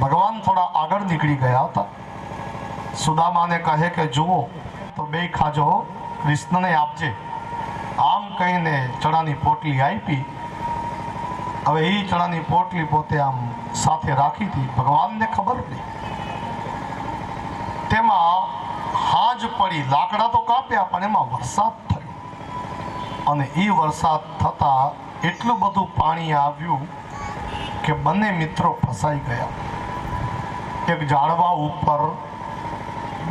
ભગવાન થોડા આગળ નીકળી ગયા હતા. સુદામાને કહે કે જુઓ તો બે ખાજો, કૃષ્ણને આપજે. આમ કહીને ચણાની પોટલી આપી. હવે એ ચણાની પોટલી પોતે આમ સાથે રાખી હતી, ભગવાનને ખબર નહીં. તેમાં હાજ પડી, લાકડા તો કાપ્યા પણ એમાં વરસાદ થયો, અને એ વરસાદ થતા એટલું બધું પાણી આવ્યું કે બંને મિત્રો ફસાઈ ગયા. એક ઝાડવા ઉપર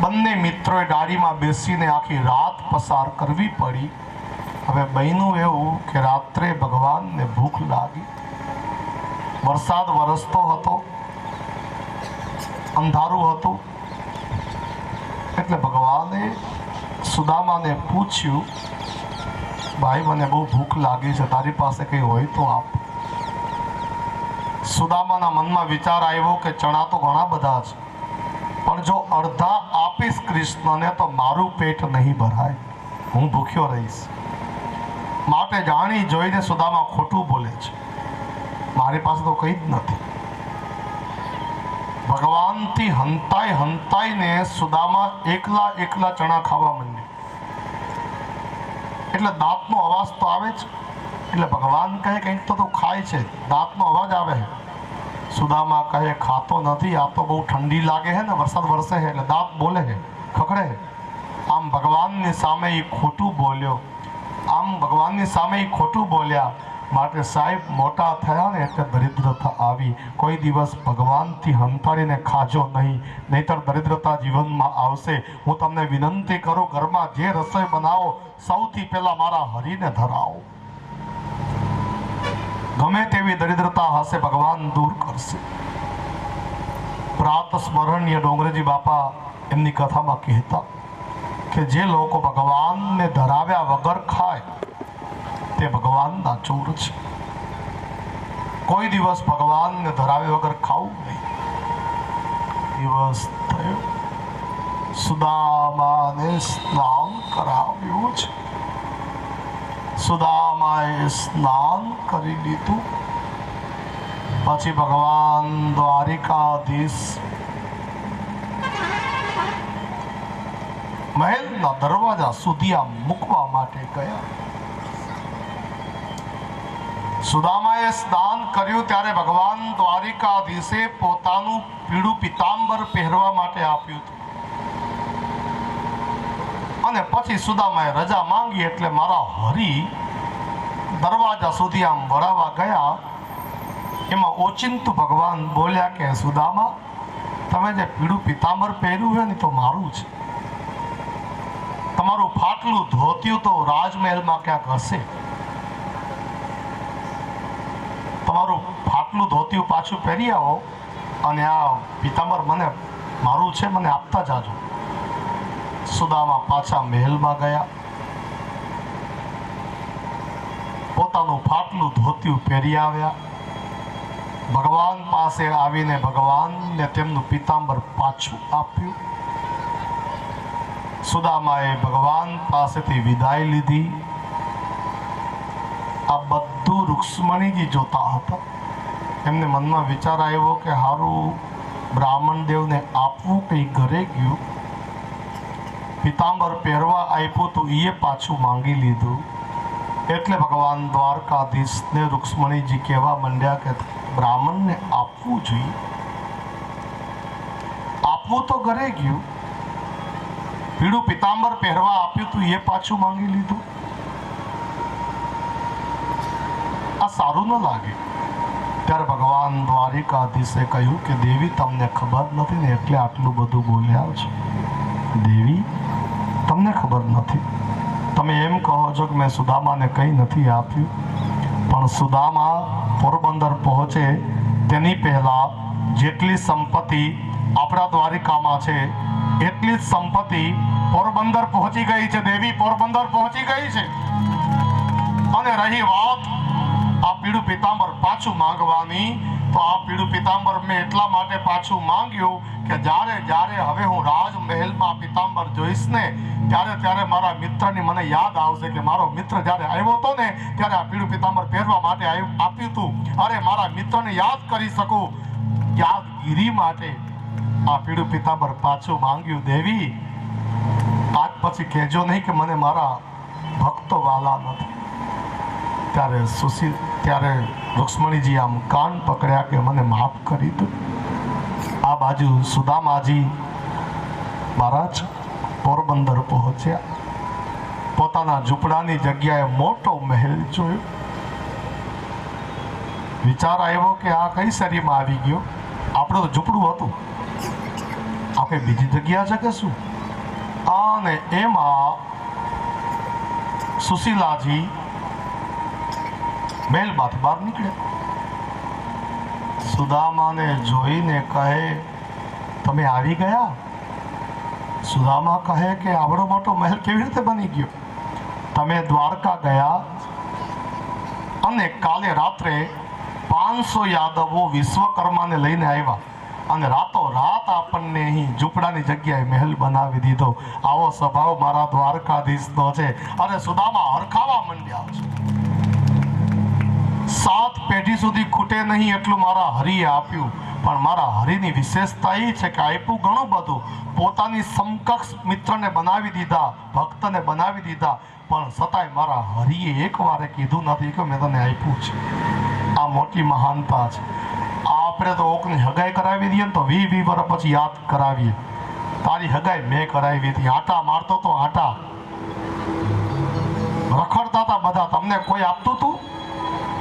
બંને મિત્રોએ ગાડીમાં બેસીને આખી રાત પસાર કરવી પડી. હવે બન્યું એવું કે રાત્રે ભગવાનને ભૂખ લાગી. વરસાદ વરસતો હતો, અંધારું હતું, એટલે ભગવાને સુદામાને પૂછ્યું, ભાઈ મને બહુ ભૂખ લાગી છે, તારી પાસે કંઈ હોય તો આપ. સુદામાના મનમાં વિચાર આવ્યો કે ચણા તો ઘણા બધા છે, પણ જો અડધા આપીશ કૃષ્ણને તો મારું પેટ નહીં ભરાય, હું ભૂખ્યો રહીશ. માટે જાણી જોઈને સુદામા ખોટું બોલે છે, મારી પાસે તો કંઈ જ નથી. ભગવાનથી હંતાઈને સુદામા એકલા ચણા ખાવા માંડ્યા. એટલે દાંતનો અવાજ તો આવે જ. એટલે ભગવાન કહે કંઈક તો ખાય છે, દાંતનો અવાજ આવે. સુદામા કહે ખાતો નથી, આ તો બહુ ઠંડી લાગે છે ને, વરસાદ વરસે છે એટલે દાંત બોલે છે, ખખડે. આમ ભગવાનની સામે એ ખોટું બોલ્યા. માટે સાહેબ મોટા થયા ને એટલે દરિદ્રતા આવી. કોઈ દિવસ ભગવાનથી હંતાડીને ખાજો નહીં, નહીતર દરિદ્રતા જીવનમાં આવશે. હું તમને વિનંતી કરું, ઘરમાં જે રસોઈ બનાવો સૌથી પહેલા મારા હરિને ધરાવો. ગમે તેવી દરિદ્રતા હશે ભગવાન દૂર કરશે. પ્રાત સ્મરણીય ડોંગરેજી બાપા એમની કથામાં કહેતા કે જે લોકો ભગવાનને ધરાવ્યા વગર ખાય તે ભગવાનના ચોર છે. કોઈ દિવસ ભગવાનને ધરાવ્યા વગર ખાવું નહીં. દિવસ થયો, સુદામાને સ્નાન કરાવ્યું છે. સુદામાએ સ્નાન કરી લીધું. પછી ભગવાન દ્વારિકાધીશ મહેલના દરવાજા સુધી આ મૂકવા માટે ગયા. સુદામાએ સ્નાન કર્યું ત્યારે ભગવાન દ્વારિકાધીશે પોતાનું પીળું પીતાંબર પહેરવા માટે આપ્યું હતું. અને પછી સુદામાએ રજા માંગી એટલે મારા હરિ દરવાજા સુધી આમ વળાવવા ગયા. એમાં ઓચિંતું ભગવાન બોલ્યા કે સુદામા, તમે જે પીળું પીતાંબર પહેર્યું હોય ને તો મારું છે. તમારું ફાટલું ધોતિયું તો રાજમહેલમાં ક્યાંક હશે. તમારું ફાટલું ધોતિયું પાછું પહેરી આવો અને આ પીતાંબર મારું છે, મને આપતા જાજો. સુદામા પાછા મહેલમાં ગયા. પોતાનું ફાટલું ધોતિયું પહેરી આવ્યા. ભગવાન પાસે આવીને ભગવાનને તેમનું પીતાંબર પાછું આપ્યું. સુદામાએ ભગવાન પાસેથી વિદાય લીધી. આ બધું રૂક્ષ્મણીજી જોતા હતા. એમને મનમાં વિચાર આવ્યો કે હારું બ્રાહ્મણ દેવને આપવું કંઈ ઘરે ગયું, પીતાંબર પહેરવા આપ્યું તો એ પાછું માંગી લીધું. એટલે ભગવાન દ્વારકાધીશને રૂક્ષ્મણીજી કહેવા માંડ્યા કે બ્રાહ્મણને આપવું જોઈએ. આપવું તો ઘરે ગયું, પીળું પીતાંબર પહેરવા આપ્યું તો એ પાછું માંગી લીધું. આ સારું ન લાગે. ત્યારે ભગવાન દ્વારિકાધીશે કહ્યું કે દેવી તમને ખબર નથી ને એટલે આટલું બધું બોલ્યા છો. દેવી તમને ખબર નથી, તમે એમ કહો છો કે મેં સુદામાને કંઈ નથી આપ્યું, પણ સુદામા પોરબંદર પહોંચે તેની પહેલા જેટલી સંપત્તિ આપણા દ્વારિકામાં છે એટલી જ સંપત્તિ પોરબંદર પહોંચી ગઈ છે. દેવી પોરબંદર પહોંચી ગઈ છે. અને રહી વાત આ પીળું પીતાંબર પાછું માંગવાની, તો આ પીળું પીતાંબર મેં એટલા માટે પાછું માંગ્યું કે જ્યારે હવે હું રાજમહેલમાં પીતાંબર જોઈશ ને ત્યારે મારા મિત્રની મને યાદ આવશે કે મારો મિત્ર જ્યારે આવ્યો હતો ને ત્યારે આ પીળું પીતાંબર પહેરવા માટે આપ્યું હતું. અરે મારા મિત્રને યાદ કરી શકું. કે આ ગિરી માટે આ પીળું પિતાંબર પાછું માંગ્યું. દેવી આજ પછી કહેજો નહીં કે મને મારા ભક્તો વાલા નથી. ત્યારે રુક્ષ્મણીજી આમ કાન પકડ્યા કે મને માફ કરી દો. આ બાજુ સુદામાજી મહારાજ પોરબંદર પહોંચ્યા. પોતાના ઝૂંપડાની જગ્યાએ મોટો મહેલ જોયો. વિચાર આવ્યો કે આ કઈ શરીરમાં આવી ગયો. આપણે તો ઝૂંપડું હતું, આ કઈ બીજી જગ્યા છે કે શું? અને એમાં સુશીલાજી મહેલમાંથી બહાર નીકળ્યા. સુદામાને જોઈને કહે, તમે આવી ગયા? સુદામા કહે કે આવડો મોટો મહેલ કેવી રીતે બની ગયો? તમે દ્વારકા ગયા અને કાલે રાત્રે 500 યાદવો વિશ્વકર્માને લઈને આવ્યા અને રાતો રાત આપણને અહીં ઝૂંપડાની જગ્યાએ મહેલ બનાવી દીધો. આવો સ્વભાવ મારા દ્વારકાધીશનો છે. અને સુદામા હરખાવા માંડ્યા છે. 7 પેઢી સુધી ખૂટે નહીં એટલું મારા હરિએ આપ્યું. પણ મારા હરિની વિશેષતા એ છે કે આપ્યું ઘણું બધું. પોતાની સમકક્ષ મિત્રને બનાવી દીધા, ભક્તને બનાવી દીધા, પણ છતાંય મારા હરિએ એક વારે કીધું નથી કે મેં તને આપ્યું છે. આ મોટી મહાનતા છે. આપણે તો ઓકની હગાઈ કરાવી દઈએ ને તો 20 વર્ષ પછી યાદ કરાવીએ. તારી હગાઈ મેં કરાવી હતી. આટા મારતો તો આટા રખડતા હતા બધા, તમને કોઈ આપતું હતું?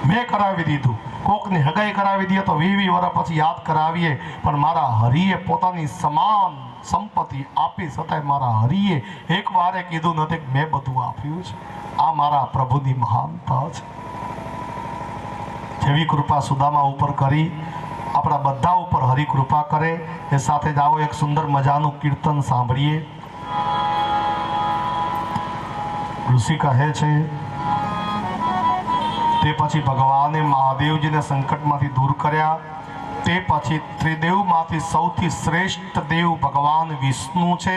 મેં કરાવી દીધું. કોકની હગાઈ કરાવી દઈએ તો 20 વર્ષ પછી યાદ કરાવીએ. પણ મારા હરિએ પોતાની સમાન સંપત્તિ આપી, છતાંય મારા હરિએ એક વારે કીધું નથી કે મેં બધું આપ્યું છે. આ મારા પ્રભુની મહાનતા છે. જેવી કૃપા સુદામા ઉપર કરી, આપણા બધા ઉપર હરિ કૃપા કરે. એ સાથે જ આવો એક સુંદર મજાનું કીર્તન સાંભળીએ. ઋષિ કહે છે, તે પછી ભગવાને મહાદેવજીને સંકટમાંથી દૂર કર્યા. તે પછી ત્રિદેવમાંથી સૌથી શ્રેષ્ઠ દેવ ભગવાન વિષ્ણુ છે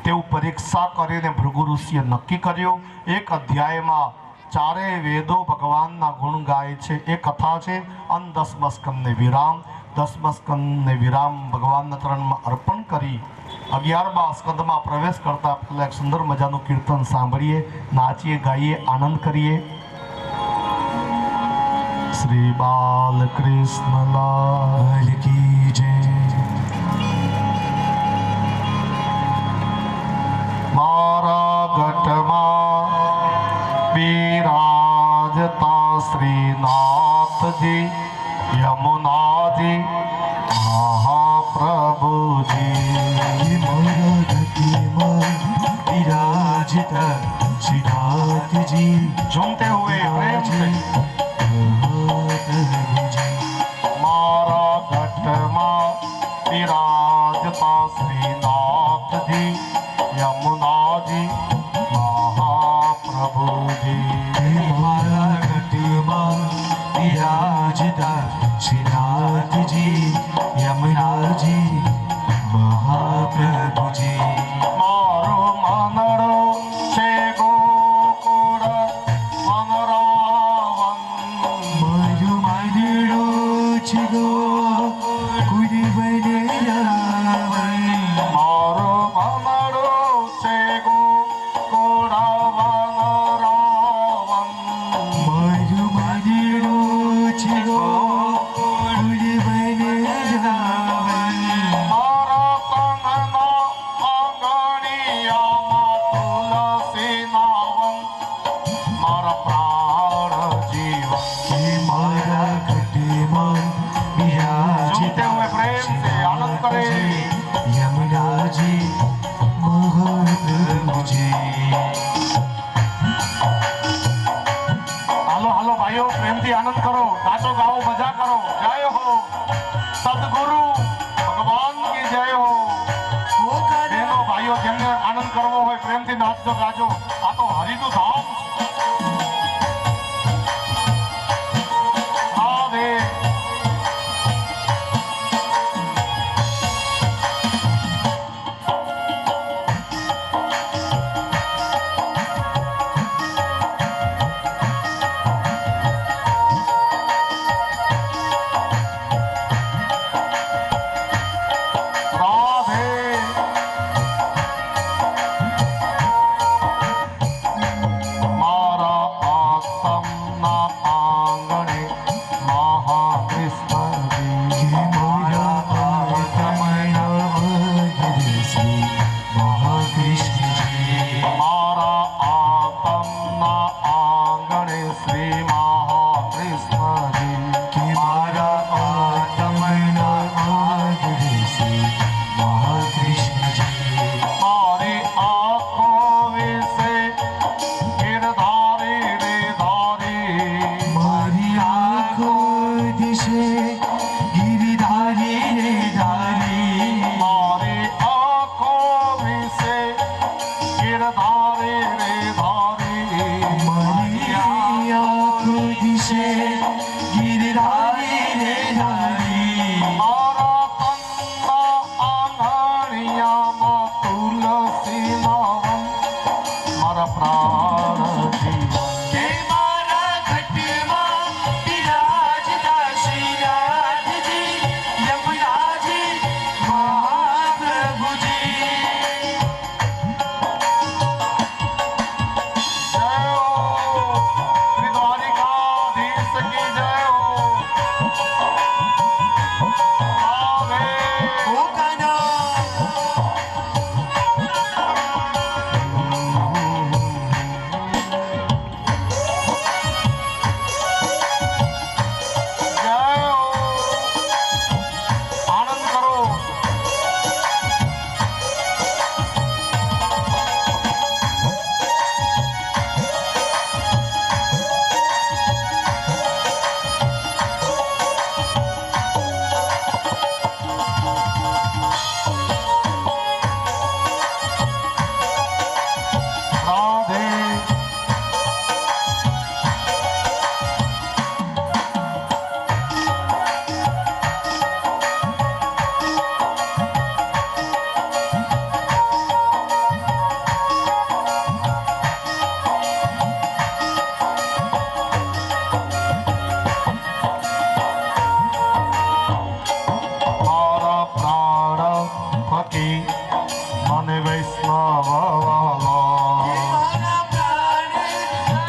તેવું પરીક્ષા કરીને ભૃગુ ઋષિએ નક્કી કર્યું. એક અધ્યાયમાં 4 વેદો ભગવાનના ગુણ ગાય છે. એ કથા છે. અને 10મા સ્કંદને વિરામ. 10મા સ્કંદને વિરામ ભગવાનના ચરણમાં અર્પણ કરી 11મા સ્કંદમાં પ્રવેશ કરતા પહેલા એક સુંદર મજાનું કીર્તન સાંભળીએ, નાચીએ, ગાઈએ, આનંદ કરીએ. શ્રી બાલકૃષ્ણ લાલ કી જય. મારા ગઢમાં બિરાજતા શ્રીનાથજી યમુનાજી મહાપ્રભુજી. મારા ગઢમાં બિરાજતા શ્રીનાથજી ઝૂમતે હુએ પ્રેમ से. મારા ઘટમાં બિરાજતા શ્રીનાથજી યમુનાજી મહાપ્રભુજી. મારા ઘટમાં બિરાજતા શ્રીનાથજી યમુનાજી મહાપ્રભુજી. મારો માનડો છે ગોકુળ વનરાવન. મારો માનડો છે ગોકુળ વનરાવન. મારો માનડો છે ગોકુળ વનરાવન. મારો માનડો છે ગોકુળ વનરાવન. મારા તનના આંગણિયામાં તુલસી નાવન. મારા પ્રાણ જીવન. મારા ઘટમાં બિરાજતા પ્રેમ से आनंद करे यमुनाजी महाप्रभुजी. હાલો હાલો ભાઈઓ, પ્રેમથી આનંદ કરો, નાચો, ગાઓ, મજા કરો. જય હો સદગુરુ ભગવાન કી જય હો. બહેનો ભાઈઓ, જેમને આનંદ કરવો હોય પ્રેમથી નાચજો, ગાજો. આ તો હરિનું ધામ છે. રાધે. શ્રી મહાકૃષ્ણજી. મારા આતમના આંગણે શ્રી મહાકૃષ્ણજી. કે મારા આત્મના આંગણે શ્રી મહાકૃષ્ણજી. મારી આંખો વિશે ગિરધારી રે ધારી. મારી આંખો દિશે ગિરિધારી રે ધારી. મારી આંખો વિશે ગિરધારી રે ધારી. મારી આંખો દિશે ગિરિધારી રે ધારી. મારા તનના આંગણિયામાં તુલસીના વન. મારા પ્રાણ જીવન. હે મારા ઘટમાં બિરાજતા શ્રીનાથજી, યમરાજી મહાપ્રભુજી. જય હો શ્રી દ્વારિકાધીશ કી જય હો. આવે ઓ કાના જય હો. આનંદ કરો. રાધે મારા પ્રાણ ફકી મને વૈષ્ણવ વાલા. મારા પ્રાણ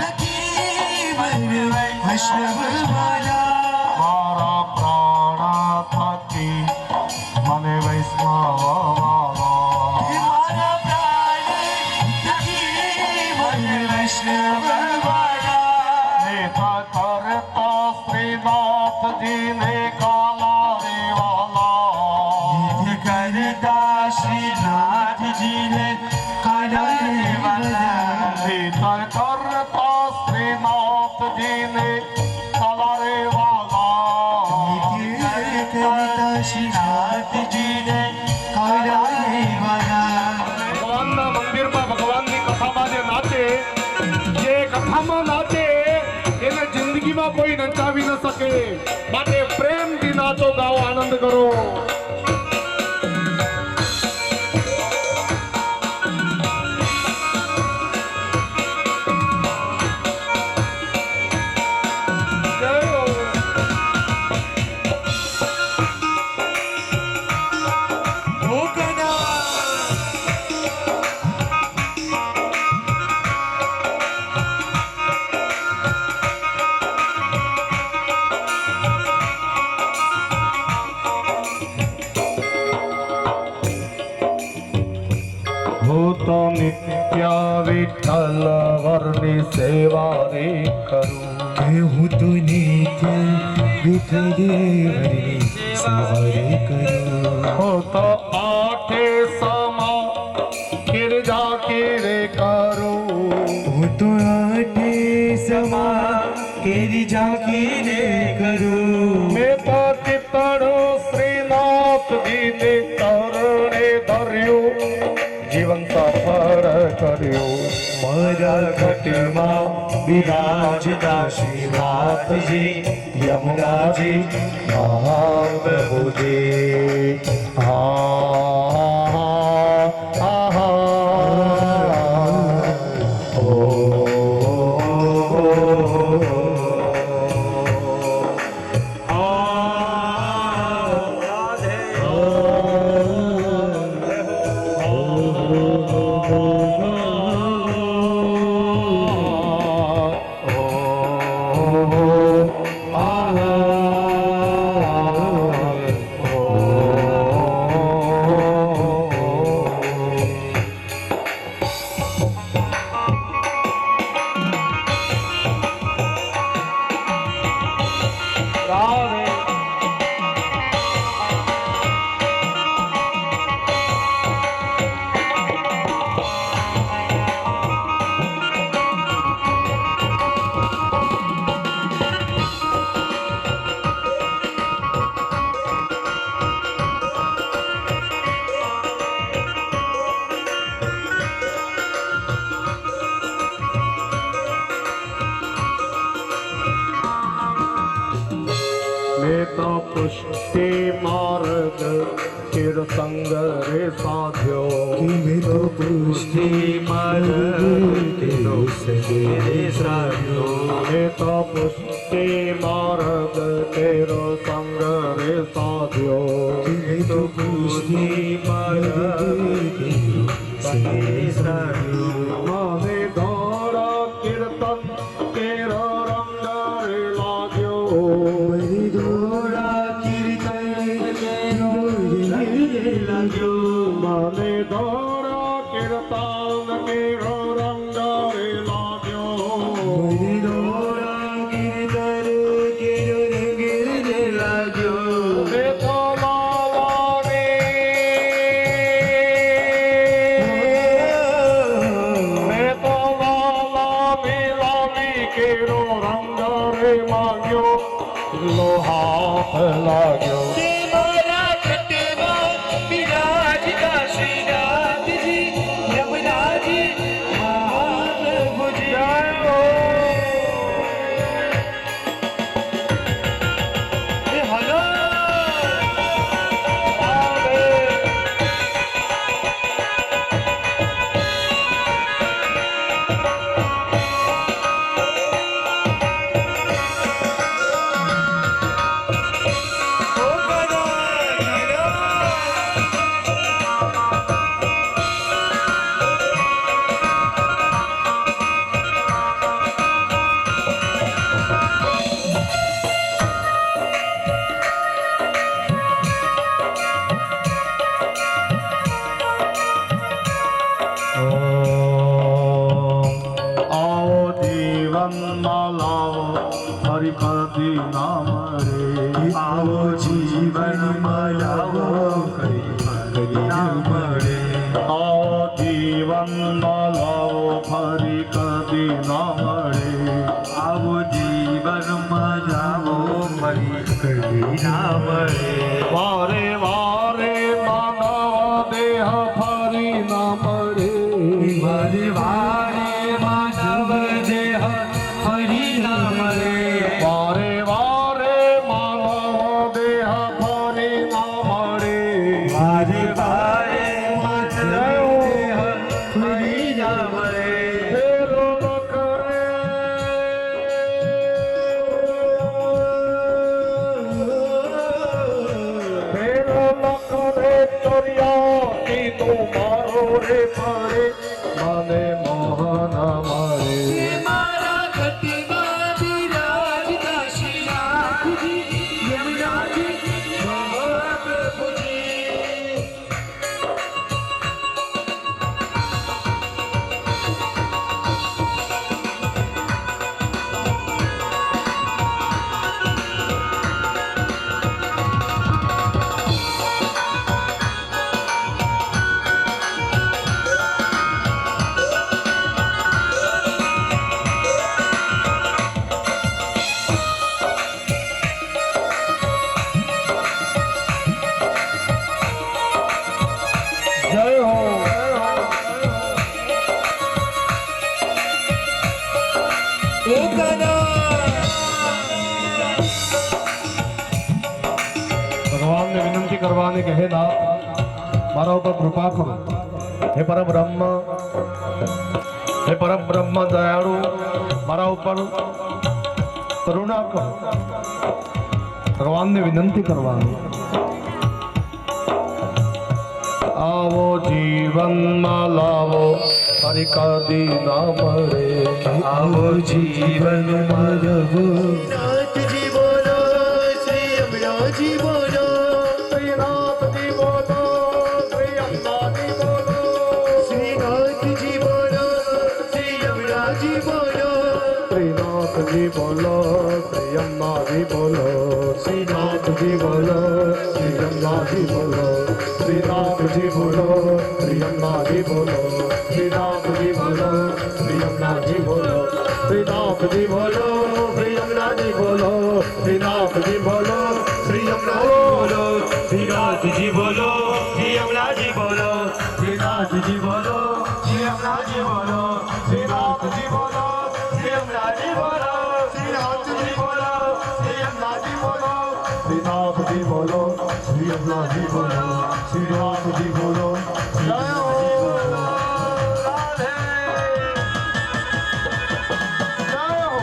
થકી વૈષ્ણવ વાલા. મારા પ્રાણ થકી મને વૈષ્ણવ વાલા. મારા પ્રાણ થકી વૈષ્ણવ વાલા. નેતા કરતા શ્રીનાથજીને કાલા રે વાલા. નિત્ય કરતા શ્રીનાથજીને કાલા રે વાલા. નેતા કરતા શ્રીનાથજીને કાલા રે વાલા. નિત્ય કરતા શ્રીનાથજીને કાલા રે વાલા. ભગવાનના મંદિરમાં ભગવાનની કથામાં જે નાચે, જે કથામાં નાચે એને જિંદગીમાં કોઈ નચાવી ન શકે. માટે પ્રેમથી નાચો, ગાઓ, આનંદ કરો. જય હો. ઓ કાના હું તો નિત્ય વિઠ્ઠલ વરની સેવા રે કરું. કે હું તો નિત્ય વિઠ્ઠલ દેવની સેવા રે કરું. હું તો આઠે સમા ગિરજા રે કરું. હું તો આઠે સમા કેરી ઝાંકીને કરું. મેં તો ચિતણો શ્રીનાથજીને ચરણે ધર્યું, જીવન સફળ કર્યું. મારા ઘટમાં બિરાજતા શ્રીનાથજી, યમુનાજી મહાપ્રભુજી. કેર સંગ રે સાધ્યો કિમે તો પુષ્ટિ માર્ગ તેરો સગે સાધ્યો એ તો પુષ્ટિ માર્ગ તેરો સંગ રે સાધ્યો કિમે તો પુષ્ટિ માર્ગ તેરો સગે સાધ્યો મને દોરા કીર્તન કેરો રંગ રે લાગ્યો મરી દોરા કીર્તન કેરો રંગ લાગ્યો મને દોરા કીર્તન કેરો રંગ રે લાગ્યો મરી દોરા કીર્તન કેરો રંગ લાગ્યો રે તો લાલા રે રે તો લાલા મિલાવી કેરો રંગ રે માગ્યો લો હાથ લાગ્યો કે મારા ઘટમાં બિરાજતા શ્રીનાથજી યમુનાજી મહાપ્રભુજી એ હલો आओ जीवन लाओ हरि कदी नाम रे આવો જીવનમાં લાવો કઈ નામ રે आओ जीवन लाओ हरि कदी नाम रे આવો જીવનમાં જાવો મરી કઈ નામ રે वारे वारे मानव देह फरी नाम रे મારે વારે માધવ દેહ હરિ નામ રે वारे वारे मानव देह फरी नाम रे મારે વારે માધવ દેહ હરિ નામ રે फेरो न करे फेरो न करे चोरिया की तू मारो रे परे મને મોહન મારે મારા ઘટમાં બિરાજતા શ્રીનાથજી યમુનાજી મહાપ્રભુજી જય હો ભગવાનને વિનંતી કરવાની કે હે નાથ મારા ઉપર કૃપા કરો હે પરબ્રહ્મ હે પરબ્રહ્મ દયાળુ મારા ઉપર કરુણા કરો ભગવાનને વિનંતી કરવાની આવો જીવનમાં લાવો હરિ કદી નામ રે આવો જીવનમાં રવો નાથજી બોલો શ્રી યમુનાજી બોલો શ્રીનાથજી બોલો શ્રી અમદાજી બોલો શ્રીનાથજી બોલો શ્રી યમુનાજી બોલો શ્રીનાથજી બોલો શ્રી અમદાજી બોલો શ્રીનાથજી બોલો શ્રી અમદાજી બોલો શ્રીનાથજી બોલો શ્રી અમદાજી બોલો શ્રીનાથજી બોલો શ્રી અમદાજી બોલો શ્રીનાથજી બોલો શ્રી અમદાજી બોલો શ્રીનાથજી બોલો શ્રી અમદાજી બોલો શ્રીનાથજી બોલો શ્રી યમુનાજી બોલો શ્રીનાથજી બોલો શ્રી યમુનાજી બોલો શ્રીનાથજી બોલો શ્રીનાથજી બોલો શ્રી યમુનાજી બોલો શ્રી યમુનાજી બોલો શ્રીનાથજી બોલો શ્રી અમદાજી બોલો શ્રીનાથજી બોલો જય હો રાધે જય હો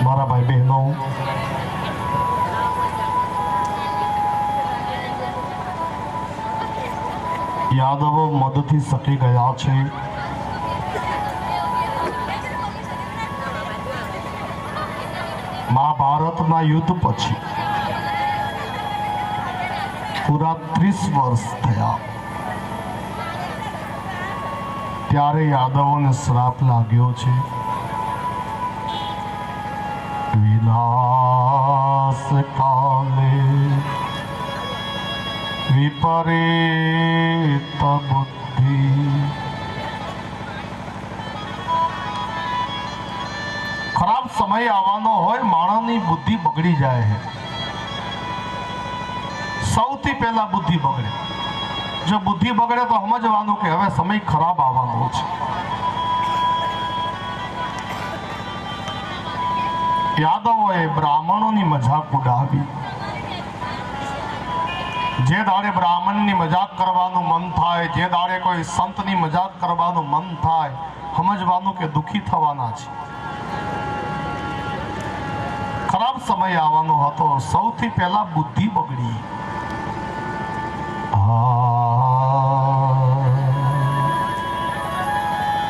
મારા ભાઈ બહેનો, યાદવો મદથી સકી ગયા છે. મહાભારતના યુદ્ધ પછી પૂરા 30 વર્ષ થયા. ત્યારે યાદવોને શ્રાપ લાગ્યો છે. વિનાશ કાલે વિપરીત બુદ્ધિ. ખરાબ સમય આવવાનો હોય, માણસની બુદ્ધિ બગડી જાય છે. સૌથી પહેલા બુદ્ધિ બગડે. જો બુદ્ધિ બગડે તો સમજવાનું કે હવે સમય ખરાબ આવવાનો છે. યાદવોએ બ્રાહ્મણોની મજાક ઉડાવી. જે દાડે બ્રાહ્મણની મજાક કરવાનું મન થાય, જે દાડે કોઈ સંતની મજાક કરવાનું મન થાય, સમજવાનું કે દુઃખી થવાના છે. ખરાબ સમય આવવાનો હતો. સૌથી પહેલા બુદ્ધિ બગડી.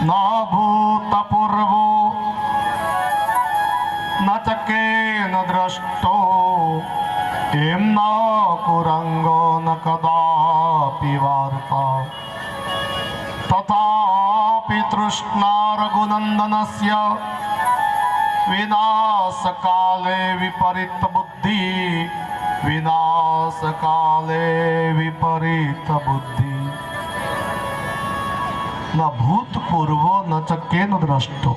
ના ભૂત પૂર્વો ન ચકે ન દ્રષ્ટો એમ ન કુરંગો ન કદાપી વાર્તા તથાપિ તૃષ્ણા રઘુનંદનસ્ય વિનાશ કાલે વિપરીત બુદ્ધિ. વિનાશ કાલે વિપરીત બુદ્ધિ. ન ભૂતપૂર્વો ન ચકે ન દ્રષ્ટો.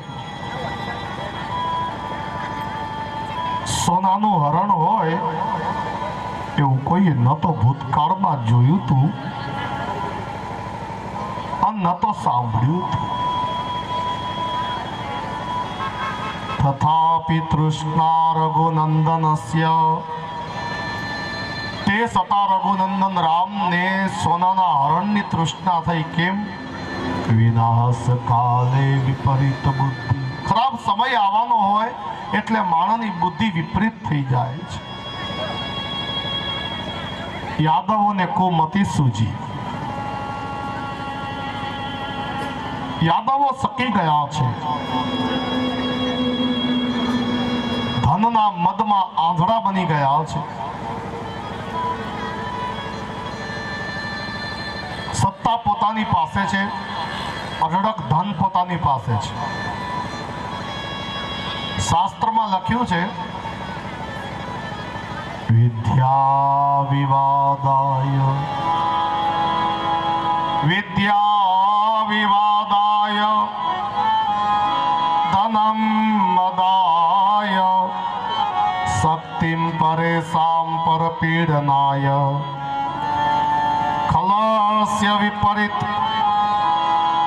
સોનાનું હરણ હોય એવું કોઈએ ન તો ભૂતકાળમાં જોયું તું અને ન તો સાંભળ્યું તું. તથાપિ તૃષ્ણા રઘુનંદનસ્ય. તે છતાં રઘુનંદન રામને સોનાના હરણની તૃષ્ણા થઈ. કેમ? વિનાશ કાલે વિપરીત બુદ્ધિ. ખરાબ સમય આવવાનો હોય એટલે માણસની બુદ્ધિ વિપરીત થઈ જાય છે. યાદવોને કુમતિ સૂજી. યાદવો સકી ગયા છે. ધનના મદમાં આંધળા બની ગયા છે. સત્તા પોતાની પાસે છે, અઢળક ધન પોતાની પાસે છે. શાસ્ત્રમાં લખ્યું છે વિદ્યા વિવાદાય ધનમ મદાય શક્તિમ પરેશામ પરપીડનાય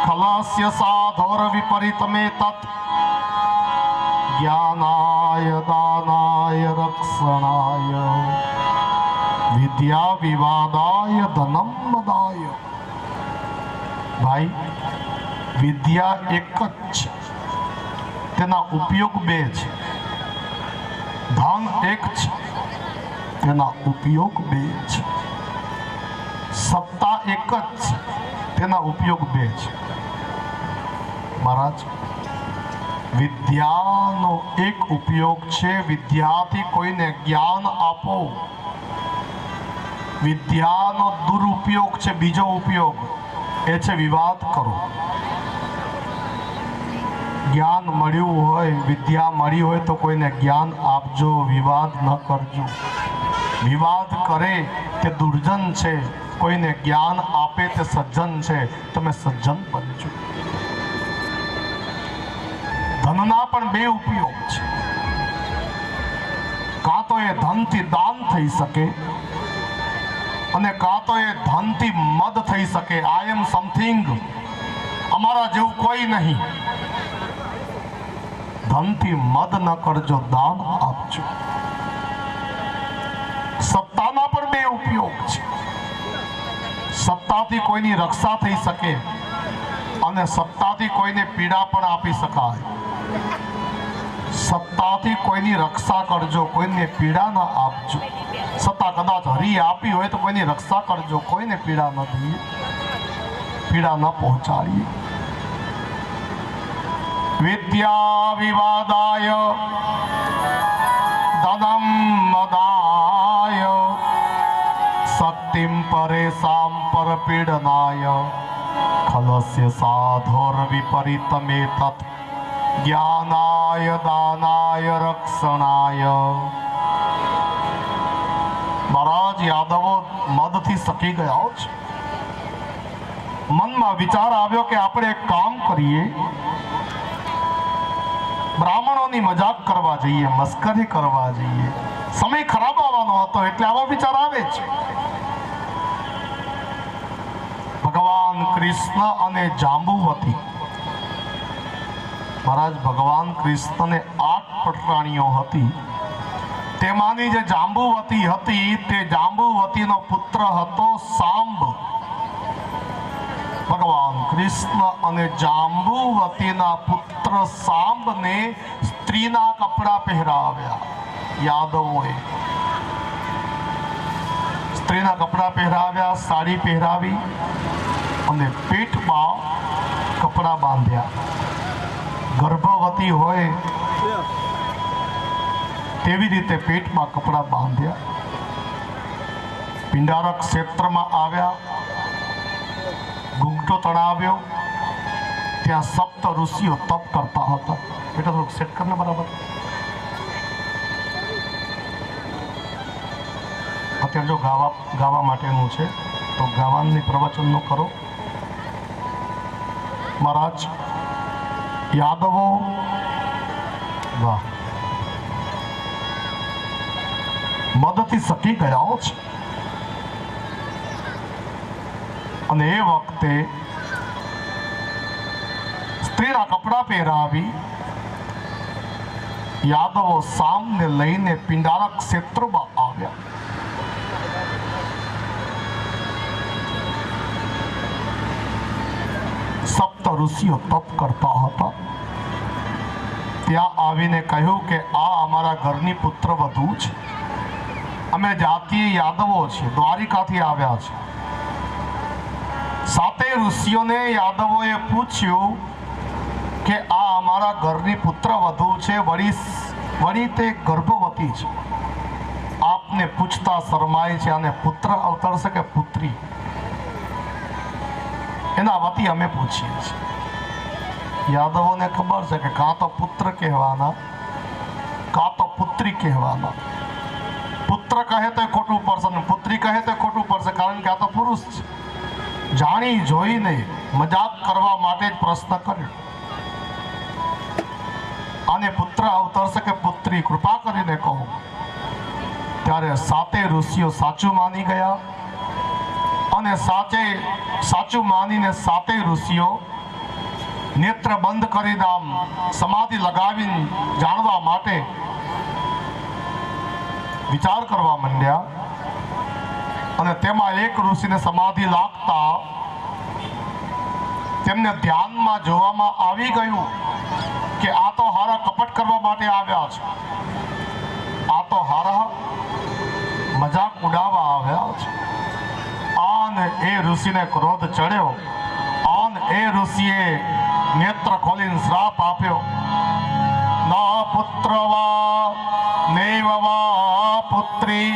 ખલસ્ય સાધોર વિપરીતમે તત જ્ઞાનાય દાનાય રક્ષણાય વિદ્યા વિવાદાય ધનમ મદાય. ભાઈ, વિદ્યા એક જ છે, તેના ઉપયોગ બે છે. ધન એક છે, તેના ઉપયોગ બે છે. સત્તા એક જ છે, તેના ઉપયોગ બે છે. મહારાજ, વિદ્યાનો એક ઉપયોગ છે વિદ્યાથી કોઈને જ્ઞાન આપો. વિદ્યાનો દુરુપયોગ છે બીજો ઉપયોગ, એ છે વિવાદ કરો. જ્ઞાન મળ્યું હોય, વિદ્યા મળી હોય તો કોઈને જ્ઞાન આપજો, વિવાદ ન કરજો. વિવાદ કરે તે દુર્જન છે, કોઈને જ્ઞાન આપે તે સજ્જન છે. તમે સજ્જન બનજો. ધનના પણ બે ઉપયોગ છે. કાં તો એ ધનથી દાન થઈ શકે અને કાં તો એ ધનથી મદ થઈ શકે. આઈ એમ સમથિંગ, અમારા જેવું કોઈ નહીં. ધનથી મદ ન કરજો, દાન આપજો. સત્તાના પણ બે ઉપયોગ છે. સત્તાથી કોઈની રક્ષા થઈ શકે અને સત્તાથી કોઈને પીડા પણ આપી શકાય. સત્તાથી કોઈની રક્ષા કરજો, કોઈને પીડા ન આપજો. સત્તા કદાચ હરી આપી હોય તો કોઈની રક્ષા કરજો, કોઈને પીડા ન દઈએ, પીડા ન પહોંચાડીએ. વિદ્યા વિવાદાય ધનમ મદાય શક્તિમ પરેશામ પરપીડનાય ખલસ્ય સાધોર વિપરીતમે તત જ્ઞાનાય દાનાય રક્ષણાય. મહારાજ, યાદવો મદથી સકી ગયા છે. મનમાં વિચાર આવ્યો કે આપણે એક કામ કરીએ, બ્રાહ્મણોની મજાક કરવા જઈએ, મસ્કરી કરવા જઈએ. સમય ખરાબ આવવાનો હતો એટલે આવો વિચાર આવે છે. ભગવાન કૃષ્ણ અને જાંબુવતી. મહારાજ, ભગવાન કૃષ્ણને 8 પટરાણીઓ હતી. તેમાંની જે જાંબુવતી હતી તે જાંબુવતીનો પુત્ર હતો સાંબ. ભગવાન કૃષ્ણ અને જાંબુવતીના પુત્ર સાંબને સ્ત્રીના કપડા પહેરાવ્યા. યાદવોએ સ્ત્રીના કપડા પહેરાવ્યા, સાડી પહેરાવી અને પેટમાં કપડા બાંધ્યા. ગર્ભવતી હોય તેવી રીતે પેટમાં કપડા બાંધ્યા. પિંડારક ક્ષેત્રમાં આવ્યા, ઘૂંઘટો તણાવ્યો. ત્યાં સપ્ત ઋષિઓ તપ કરતા હતા. બેટા થોડુંક સેટ કરને બરાબર. અત્યારે જો ગાવા માટેનું છે તો ગાવાની પ્રવચનનું કરો. મહારાજ, યાદવો વાહ મદથી સકી ગયા છે. અને એ વખતે સ્ત્રીના કપડા પહેરાવી યાદવો સામને લઈને પિંડારક ક્ષેત્રમાં આવ્યા. સપ્ત ઋષિઓ તપ કરતા હતા. ત્યાં આવીને કહ્યું કે આ અમારા ઘરની પુત્ર વધુ છે. અમે જાતીય યાદવો છીએ, દ્વારિકાથી આવ્યા છે. સાતે ઋષિઓને યાદવોએ પૂછ્યું કે આ અમારા ઘરની પુત્ર વધુ છે, વળી વળી તે ગર્ભવતી છે. આપને પૂછતા શરમાય છે, અને પુત્ર અવતરશે કે પુત્રી? એના વતી અમે પૂછીએ છીએ. યાદવોને ખબર છે કે કાં તો પુત્ર કહેવાના, કાં તો પુત્રી કહેવાના. પુત્ર કહે તો ખોટું પડશે અને પુત્રી કહે તો ખોટું પડશે, કારણ કે આ તો પુરુષ છે. જાણી જોઈને મજાક કરવા માટે જ પ્રશ્ન કર્યો. અને પુત્ર અવતરશે કે પુત્રી, કૃપા કરીને કહો. ત્યારે સાતે ઋષિઓ સાચું માની ગયા, અને સાચું માનીને સાતે ઋષિઓ નેત્ર બંધ કરીને આમ સમાધિ લગાવીને જાણવા માટે વિચાર કરવા માંડ્યા. અને તેમાં એક ઋષિને સમાધિ લાગતા તેમને ધ્યાનમાં જોવામાં આવી ગયું કે આ તો હારા કપટ કરવા માટે આવ્યા છે, આ તો હારા મજાક ઉડાવવા આવ્યા છે. અને એ ઋષિને ક્રોધ ચડ્યો, અને એ ઋષિએ નેત્ર ખોલીને શ્રાપ આપ્યો. ના પુત્ર વા નૈવ વા પુત્રી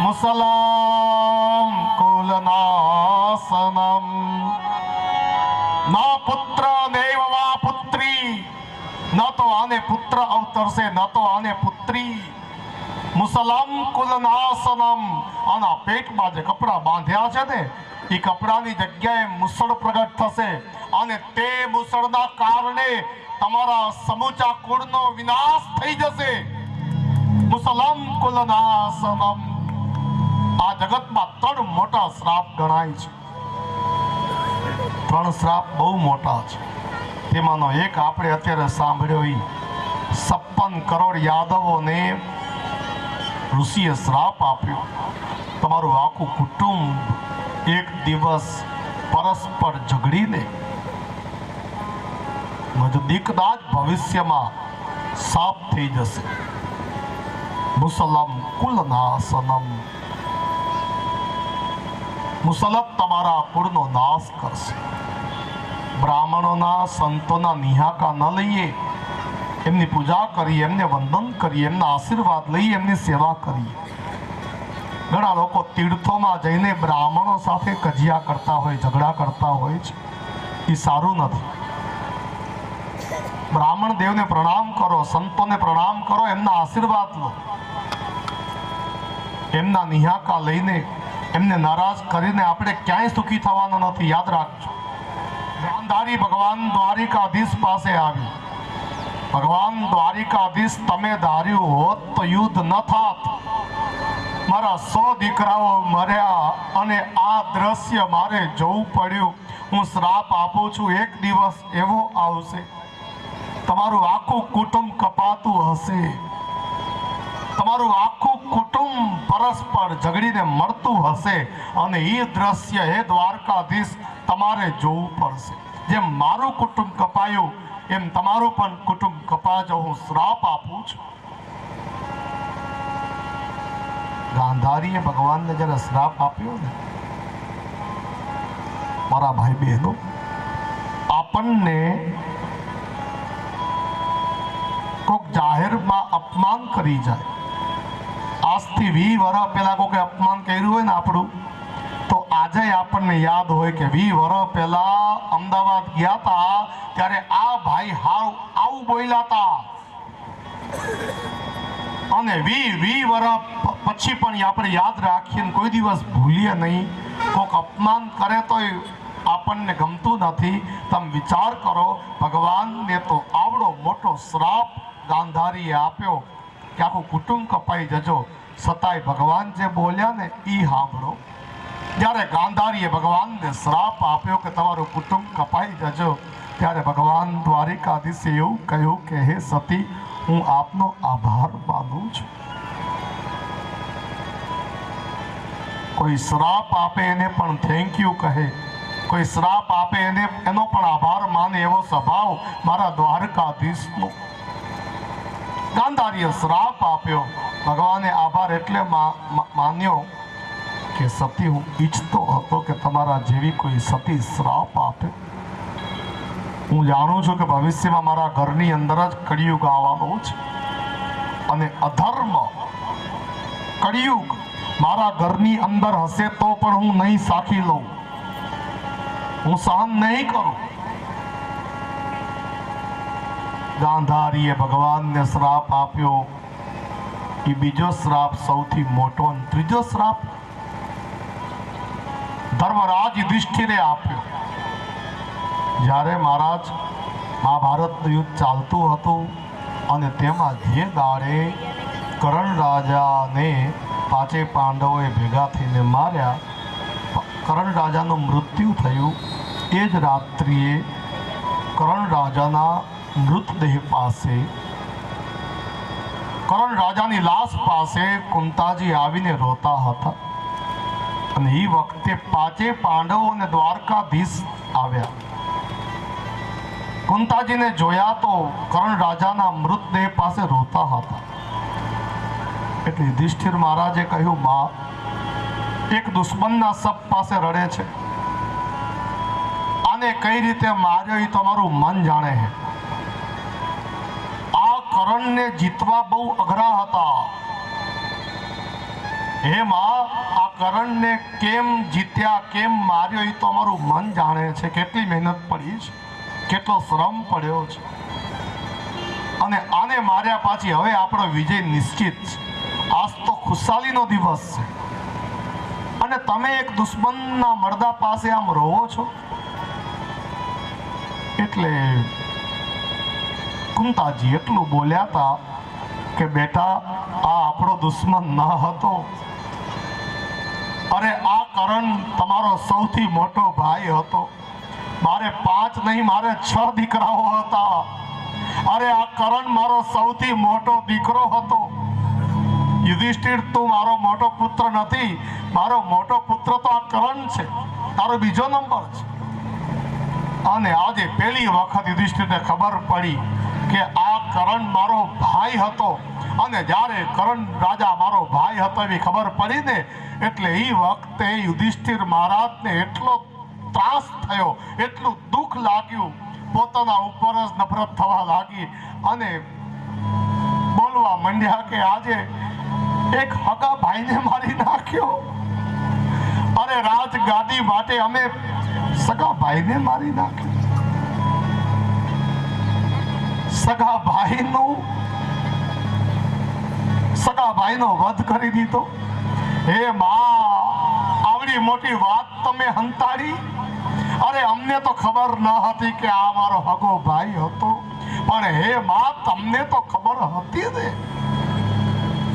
મુસલામ કુલનાશનમ. ના પુત્ર નૈવ વા પુત્રી, ન તો આને પુત્ર અવતરશે, ન તો આને પુત્રી. મુસલમ કુલનાશનમ. આના પેટમાં જે કપડા બાંધ્યા છે ને, એ કપડાની જગ્યાએ મુસળ પ્રગટ થશે, અને તે મુસળના કારણે તમારા સમૂચા કુળનો વિનાશ થઈ જશે. મુસલમ કુલનાશનમ. આ જગતમાં 3 મોટા શ્રાપ ગણાય છે. 3 શ્રાપ બહુ મોટા છે. તેમાંનો એક આપણે અત્યારે સાંભળ્યો, 56 કરોડ યાદવોને ઋષિએ શ્રાપ આપ્યો. તમારું આખું કુટુંબ એક દિવસ પરસ્પર ઝઘડીને કદાચ ભવિષ્યમાં સાપ થઈ જશે. મુસલમ કુલનાશનમ. મુસલત તમારા કુળનો નાશ કરશે. બ્રાહ્મણોના સંતોના નિહાકા ન લઈએ, એમની પૂજા કરીએ, એમને વંદન કરીએ, એમના આશીર્વાદ લઈએ, એમની સેવા કરીએ. ઘણા લોકો તીર્થોમાં જઈને બ્રાહ્મણો સાથે કજિયા કરતા હોય, ઝઘડા કરતા હોય છે. એ સારું નથી. બ્રાહ્મણ દેવને પ્રણામ કરો, સંતોને પ્રણામ કરો, એમના આશીર્વાદ લો. એમના નિહાકા લઈને એમને નારાજ કરીને આપણે ક્યાંય સુખી થવાના નથી. યાદ રાખજો. ગાંધારી ભગવાન દ્વારિકાધીશ પાસે આવી. ભગવાન દ્વારિકાધીશ, તમે ધાર્યું હોત તો યુદ્ધ ન થાત. મારા 100 દીકરાઓ મર્યા, અને આ દ્રશ્ય મારે જોવું પડ્યું. હું શ્રાપ આપું છું, એક દિવસ એવો આવશે તમારું આખું કુટુંબ કપાતું હશે. તમારું આખું કુટુંબ પરસ્પર ઝઘડીને મળતું હશે, અને એ દ્રશ્ય હે દ્વારકાધીશ તમારે જોવું પડશે. જેમ મારું કુટુંબ કપાયું, એમ તમારું પણ કુટુંબ કપાજો. હું શ્રાપ આપું છું. ગાંધારીએ ભગવાનને જ્યારે શ્રાપ આપ્યો ને, મારા ભાઈ બહેનો, આપણને કોઈક જાહેરમાં અપમાન કરી જાય, આજથી 20 વર્ષ પહેલા કોઈ અપમાન કર્યું હોય ને આપણું, તો આજે આપણને યાદ હોય કે 20 વર્ષ પહેલા અમદાવાદ ગયા હતા ત્યારે આ ભાઈ આવું બોલ્યા હતા. અને 20 વર્ષ પછી પણ આપણે યાદ રાખીએ, કોઈ દિવસ ભૂલીએ નહીં. કોઈક અપમાન કરે તો આપણને ગમતું નથી. તમે વિચાર કરો, ભગવાનને તો આવડો મોટો શ્રાપ ગાંધારીએ આપ્યો કે આખું કુટુંબ કપાઈ જજો. છતાંય ભગવાન જે બોલ્યા ને એ સાંભળો. જ્યારે ગાંધારીએ ભગવાનને શ્રાપ આપ્યો કે તમારું કુટુંબ કપાઈ જજો, ત્યારે ભગવાન દ્વારિકાધીશે એવું કહ્યું કે હે સતી, હું આપનો આભાર માનું છું. કોઈ શ્રાપ આપે એને પણ થેન્ક યુ કહે, કોઈ શ્રાપ આપે એને એનો પણ આભાર માને, એવો સ્વભાવ મારા દ્વારકાધીશનો. ગાંધારીએ શ્રાપ આપ્યો, ભગવાને આભાર એટલે માન્યો કે સતી, હું ઈચ્છતો હતો કે તમારા જેવી કોઈ સતી શ્રાપ આપે. હું જાણું છું કે ભવિષ્યમાં મારા ઘરની અંદર જ કળિયુગ આવવાનો છે. અને અધર્મ કળિયુગ મારા ઘરની અંદર હશે તો પણ હું નહીં સાખી લઉં, હું સહન નહીં કરું. ગાંધારીએ ભગવાનને શ્રાપ આપ્યો, એ બીજો શ્રાપ સૌથી મોટો. અને ત્રીજો શ્રાપ ધર્મરાજ યુધિષ્ઠિરે આપ્યો. જ્યારે મહારાજ મહાભારતનું યુદ્ધ ચાલતું હતું અને તેમાં જે દાડે કરણ રાજાને પાંચે પાંડવોએ ભેગા થઈને માર્યા, કરણ રાજાનું મૃત્યુ થયું. એ જ રાત્રિએ કરણ રાજાના મૃતદેહ પાસે, કરણ રાજાની લાશ પાસે કુંતાજી આવીને રોતા હતા. અને એ વખતે પાંચે પાંડવો અને દ્વારકાધીશ આવ્યા. કુંતાજીને જોયા તો કરણ રાજાના મૃતદેહ પાસે રોતા હતા. એટલે યુધિષ્ઠિર મહારાજે કહ્યું, માં, એક દુશ્મનના શબ પાસે રડે છે, આને કઈ રીતે માર્યો એ તમારું મન જાણે છે. આ કરણને જીતવા બહુ અઘરા હતા. હે માં, આ કરણને કેમ જીત્યા, કેમ માર્યો એ તો અમારું મન જાણે છે. કેટલી મહેનત પડી છે, કેટલો શ્રમ પડ્યો છે. અને આને માર્યા પાછી હવે આપણો વિજય નિશ્ચિત છે. આજ તો ખુશાલીનો દિવસ છે અને તમે એક દુશ્મનના મરદા પાસે આમ રોવો છો. એટલે કુંતાજી એટલું બોલ્યા હતા કે બેટા, આ આપણો દુશ્મન ન હતો. અરે આ કરણ તમારો સૌથી મોટો ભાઈ હતો. મારે 5 નહીં, મારે 6 દીકરાઓ હતા. અરે આ કરણ મારો સૌથી મોટો દીકરો હતો. યુધિષ્ઠિર, તું મારો મોટો પુત્ર નથી, મારો મોટો પુત્ર તો આ કરણ છે, તારો બીજો નંબર છે. અને આજે પહેલી વખત યુધિષ્ઠિરને ખબર પડી કે આ કરણ મારો ભાઈ હતો. અને જ્યારે કરણ રાજા મારો ભાઈ હતો એવી ખબર પડી ને, એટલે એ વખતે યુધિષ્ઠિર મહારાજને એટલો ત્રાસ થયો, એટલું દુઃખ લાગ્યું, પોતાના ઉપર જ નફરત થવા લાગી અને બોલવા માંડ્યા કે આજે એક હગા ભાઈને મારી નાખ્યો. અરે રાજગાદી માટે અમે સગા ભાઈને મારી નાખ્યો. સગા ભાઈનો વધ કરી દીધો. હે માં, આવડી મોટી વાત તમે હંતાડી. અરે અમને તો ખબર ન હતી કે આ મારો હગો ભાઈ હતો. પણ હે માં, તમને તો ખબર હતી ને.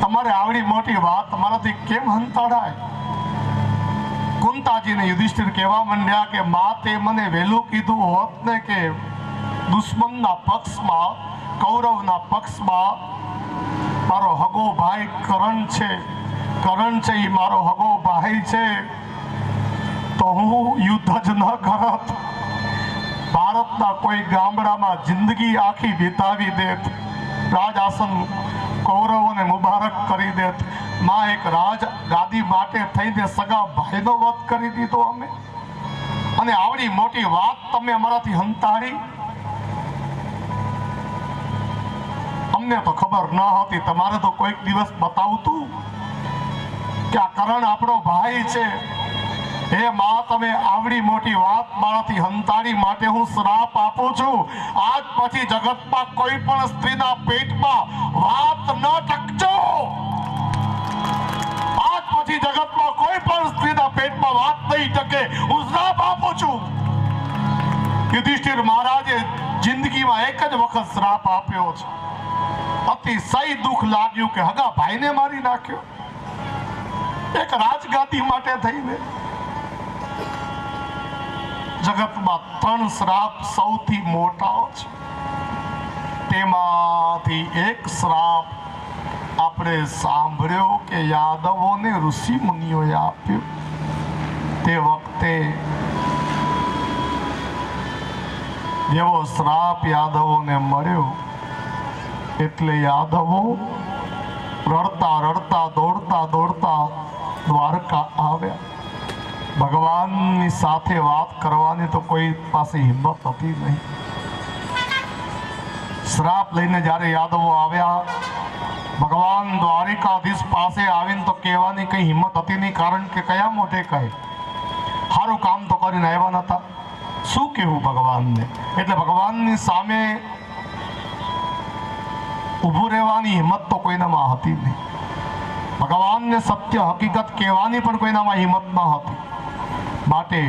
તમારે આવડી મોટી વાત તમારાથી કેમ હંતાડાય? કુંતાજીને યુધિષ્ઠિર કહેવા માંડ્યા કે માં, તે મને વહેલું કીધું હોત ને કે દુશ્મનના પક્ષમાં, કૌરવના પક્ષમાં મારો હગો ભાઈ કરણ છે, એ મારો હગો ભાઈ છે, તો હું યુદ્ધ જ ન કરત. ભારતના કોઈ ગામડામાં જિંદગી આખી વિતાવી દેત, રાજાસન કૌરવોને મુબારક કરી દેત. માં, એક રાજ ગાદી માટે થઈને સગા ભાઈનો વધ કરી દીધો અમે. અને આવડી મોટી વાત તમે અમારાથી હંતાડી. અમને તો ખબર ન હતી. તમારે તો કોઈક દિવસ બતાવતું કે આ કરણ આપણો ભાઈ છે. હે માં, તમે આવડી મોટી વાત મારાથી હંતાડી માટે હું શ્રાપ આપું છું. આજ પછી જગતમાં કોઈ પણ સ્ત્રીના પેટમાં વાત ન ટકજો. આજ પછી જગતમાં કોઈ પણ સ્ત્રીના પેટમાં વાત નહીં ટકે, હું શ્રાપ આપું છું. યુધિષ્ઠિર મહારાજે જિંદગીમાં એક જ વખત શ્રાપ આપ્યો છે. અતિશય દુઃખ લાગ્યું કે હગા ભાઈને મારી નાખ્યો, એક રાજગાદી માટે થઈને. જગતમાં 3 શ્રાપ સૌથી મોટા છે. તેમાંથી એક શ્રાપ આપણે સાંભળ્યો કે યાદવોને ઋષિ મુનિઓએ આપ્યો. તે વખતે જેવો શ્રાપ યાદવોને મળ્યો એટલે યાદવો રડતા દોડતા દ્વારકા આવ્યા. ભગવાનની સાથે વાત કરવાની તો કોઈ પાસે હિંમત હતી નહીં. શ્રાપ લઈને જ્યારે યાદવો આવ્યા ભગવાન દ્વારિકાધીશ પાસે આવીને તો કહેવાની કઈ હિંમત હતી નહીં, કારણ કે કયા મોઢે કહે? સારું કામ તો કરીને આવ્યા નતા, શું કહેવું ભગવાનને? એટલે ભગવાનની સામે ઊભું રહેવાની હિંમત તો કોઈનામાં હતી નહીં. ભગવાનને સત્ય હકીકત કહેવાની પણ કોઈનામાં હિંમત ન હતી. માટે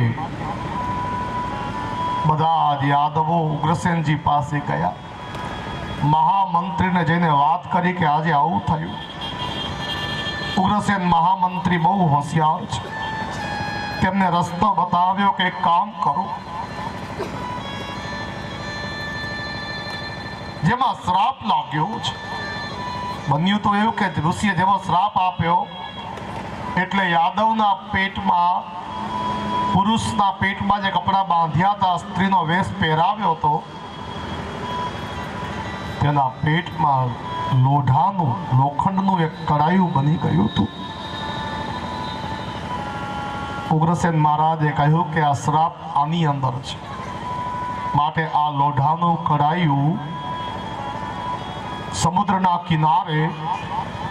બધા જ યાદવો ઉગ્રસેનજી પાસે ગયા. મહામંત્રીને જઈને વાત કરી કે આજે આવું થયું. ઉગ્રસેન મહામંત્રી બહુ હોશિયાર છે. તેમને રસ્તો બતાવ્યો કે એક કામ કરો, જેમાં શ્રાપ લાગ્યો છે. બન્યું તો એવું કે ઋષિએ જેવો શ્રાપ આપ્યો એટલે યાદવના પેટમાં, પુરુષના પેટમાં જે કપડા બાંધ્યા હતા, સ્ત્રીનો વેશ પહેરાવ્યો હતો, તેના પેટમાં લોઢાનું, લોખંડનું એક કડાયું બની ગયું હતું. ઉગ્રસેન મહારાજે કહ્યું કે આ શ્રાપ આની અંદર છે, માટે આ લોઢાનું કડાયું સમુદ્રના કિનારે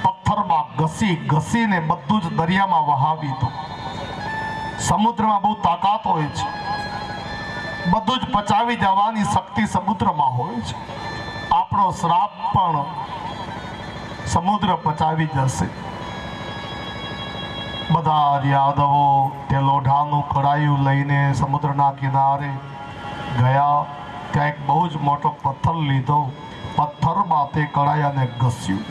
પથ્થરમાં ઘસીને બધું જ દરિયામાં વહાવી દો. સમુદ્રમાં બહુ તાકાત હોય છે, બધું જ પચાવી જવાની શક્તિ સમુદ્રમાં હોય છે. આપણો શ્રાપ પણ સમુદ્ર પચાવી જશે. બધા યાદવો તે લોઢાનું કડાયું લઈને સમુદ્રના કિનારે ગયા. ત્યાં એક બહુ જ મોટો પથ્થર લીધો. પથ્થરમાં તે કડાયાને ઘસ્યું,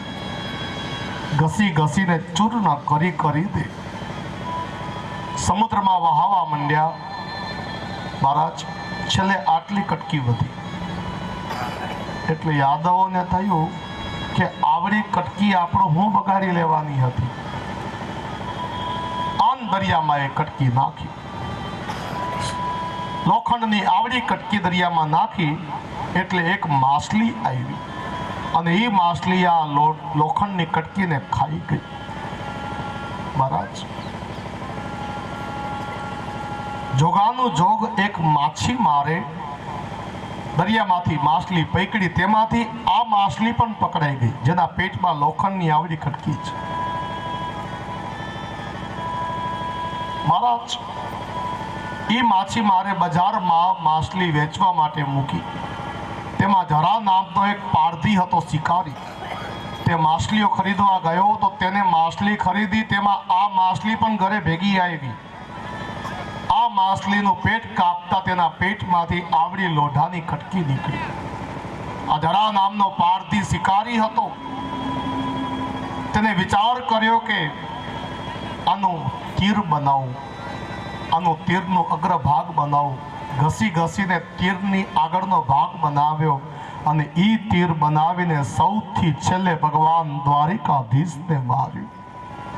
ઘસીને ચૂર્ણ કરી દે સમુદ્રમાં વહાવા માંડ્યા. મહારાજ, છેલ્લે આટલી કટકી વધી. એટલે યાદવોને થયું કે આવડી કટકી આપણો હું બગાડી લેવાની હતી. આન દરિયામાં એ કટકી નાખી, લોખંડની આવડી કટકી દરિયામાં નાખી એટલે એક માછલી આવી અને એ માછલી આ લોખંડની કટકીને ખાઈ ગઈ. મહારાજ, જોગાનું જોગ એક માછીમારે દરિયામાંથી માછલી પકડી, તેમાંથી આ માછલી પણ પકડાઈ ગઈ, જેના પેટમાં લોખંડની આવડી કટકી છે. મહારાજ, એ માછીમારે બજારમાં માછલી વેચવા માટે મૂકી. તેમાં જરા નામનો એક પારધી હતો, શિકારી. તે માછલીઓ ખરીદવા ગયો તો તેને માછલી ખરીદી, તેમાં આ માછલી પણ ઘરે ભેગી આવી. આ માછલીનું પેટ કાપતા તેના પેટમાંથી આવડી લોઢાની કટકી નીકળી. આ જરા નામનો પારધી શિકારી હતો. તેને વિચાર કર્યો કે આનું તીર બનાવું, આનું તીરનું અગ્રભાગ બનાવું. ઘસીને તીરની આગળનો ભાગ બનાવ્યો અને ઈ તીર બનાવીને સૌથી છેલ્લે ભગવાન દ્વારિકાધીશને માર્યું.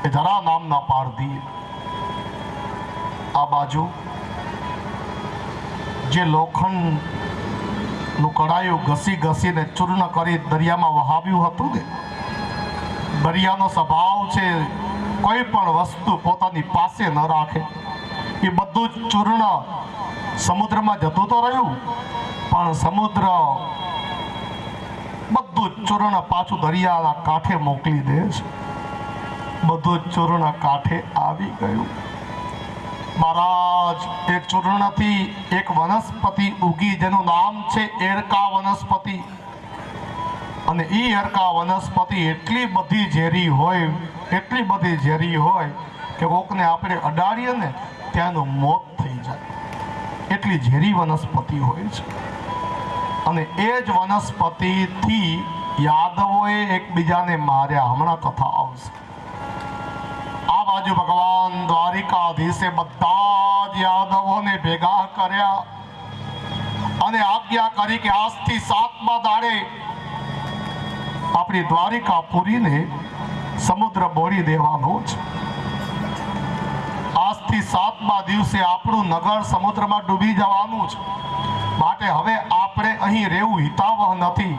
એ જરા નામના પારધી. આ બાજુ જે લોખંડનું કડાયું ઘસીને ચૂર્ણ કરી દરિયામાં વહાવ્યું હતું ને, દરિયાનો સ્વભાવ છે કોઈ પણ વસ્તુ પોતાની પાસે ન રાખે. એ બધું જ ચૂર્ણ સમુદ્રમાં જતું તો રહ્યું, પણ સમુદ્ર બધું જ ચૂર્ણ પાછું દરિયાના કાંઠે મોકલી દે છે. બધું જ ચૂર્ણ કાંઠે આવી ગયું. મહારાજ, એ ચૂર્ણથી એક વનસ્પતિ ઉગી, જેનું નામ છે એરકા વનસ્પતિ. અને એ એરકા વનસ્પતિ એટલી બધી ઝેરી હોય કે કોકને આપણે અડાડીએ ને ત્યાંનું મોત થઈ જાય, એટલી ઝેરી વનસ્પતિ હોય છે. અને એ જ વનસ્પતિથી યાદવોએ એકબીજાને માર્યા. હમણાં કથા આવશે. આ બાજુ ભગવાન દ્વારિકાધીશે બધા જ યાદવોને ભેગા કર્યા અને આજ્ઞા કરી કે આજથી 7મા દાડે આપણી દ્વારિકાપુરીને સમુદ્ર બોળી દેવાનો છે. આજથી 7મા દિવસે આપણું નગર સમુદ્રમાં ડૂબી જવાનું છે. માટે હવે આપણે અહીં રહેવું હિતાવહ નથી.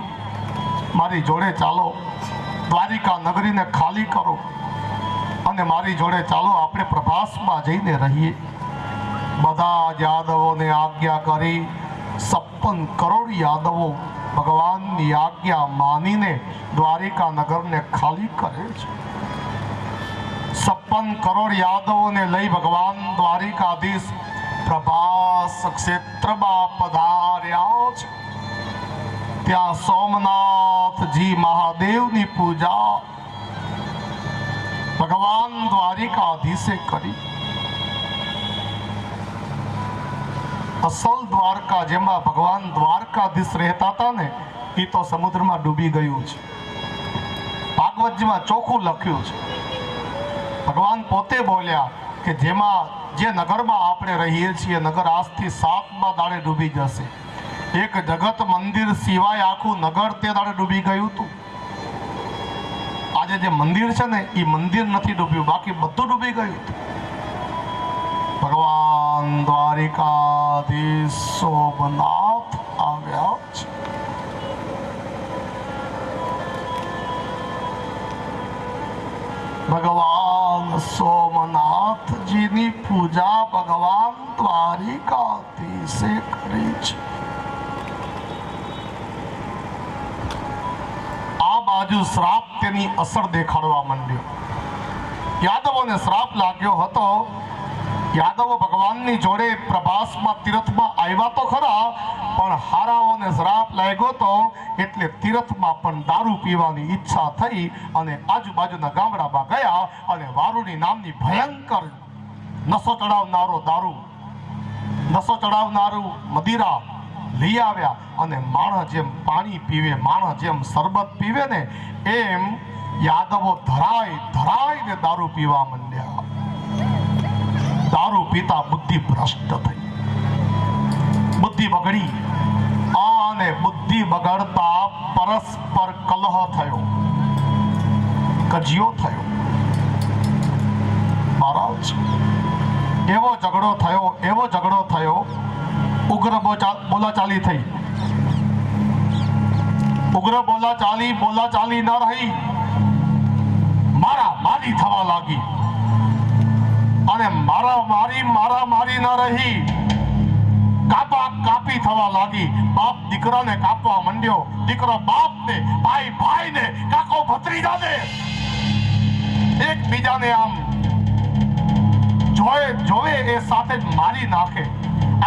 મારી જોડે ચાલો, દ્વારિકા નગરીને ખાલી કરો અને મારી જોડે ચાલો આપણે પ્રભાસમાં જઈને રહીએ. બધા જ યાદવોને આજ્ઞા કરી 56 કરોડ યાદવો ભગવાનની આજ્ઞા માનીને દ્વારિકા નગરને ખાલી કરે છે. 56 કરોડ યાદવોને લઈ ભગવાન દ્વારિકાધીશ પ્રભાસ ક્ષેત્રમાં પધાર્યા છે. ત્યાં સોમનાથજી મહાદેવની પૂજા ભગવાન દ્વારિકાધીશે કરી. અસલ દ્વારકા જેમાં ભગવાન દ્વારકાધીશ રહેતા હતા ને, એ તો સમુદ્રમાં ડૂબી ગયું છે. ભાગવતજીમાં ચોખ્ખું લખ્યું છે. ભગવાન પોતે બોલ્યા કે જેમાં જે નગરમાં આપણે રહીએ છીએ, નગર આજથી 7મા દાડે ડૂબી જશે. એક જગત મંદિર સિવાય આખું નગર તે દાડે ડૂબી ગયું હતું. આજે જે મંદિર છે ને, એ મંદિર નથી ડૂબ્યું, બાકી બધું ડૂબી ગયું હતું. ભગવાન દ્વારિકાધીશ સોમનાથ આવ્યા છે. ભગવાન સોમનાથજીની પૂજા ભગવાન દ્વારિકાધીશે કરી છે. આ બાજુ શ્રાપ તેની અસર દેખાડવા માંડ્યો. યાદવોને શ્રાપ લાગ્યો હતો. યાદવો ભગવાનની જોડે પ્રભાસમાં તીર્થમાં આવ્યા તો ખરા, પણ હારાઓને શ્રાપ લાગ્યો તો એટલે તીર્થમાં પણ દારૂ પીવાની ઈચ્છા થઈ અને આજુબાજુના ગામડામાં ગયા અને વારુણી નામની ભયંકર નશો ચડાવનારું મદિરા લઈ આવ્યા અને માણસ જેમ પાણી પીવે, માણસ જેમ શરબત પીવે ને, એમ યાદવો ધરાઈને દારૂ પીવા માંડ્યા. દારૂ પીતા બુદ્ધિ ભ્રષ્ટ થઈ, બુદ્ધિ બગડી અને બુદ્ધિ બગડતા પરસ્પર કલહ થયો, કજિયો થયો. મહારાજ એવો ઝઘડો થયો, ઉગ્ર બોલાચાલી થઈ. ઉગ્ર બોલાચાલી ન રહી, મારી થવા લાગી અને મારી ન રહી, કાપી થવા લાગી. બાપ દીકરાને કાપવા માંડ્યો, દીકરો બાપને, ભાઈને, કાકો ભત્રીજાને એકબીજાને આમ જોવે એ સાથે જ મારી નાખે.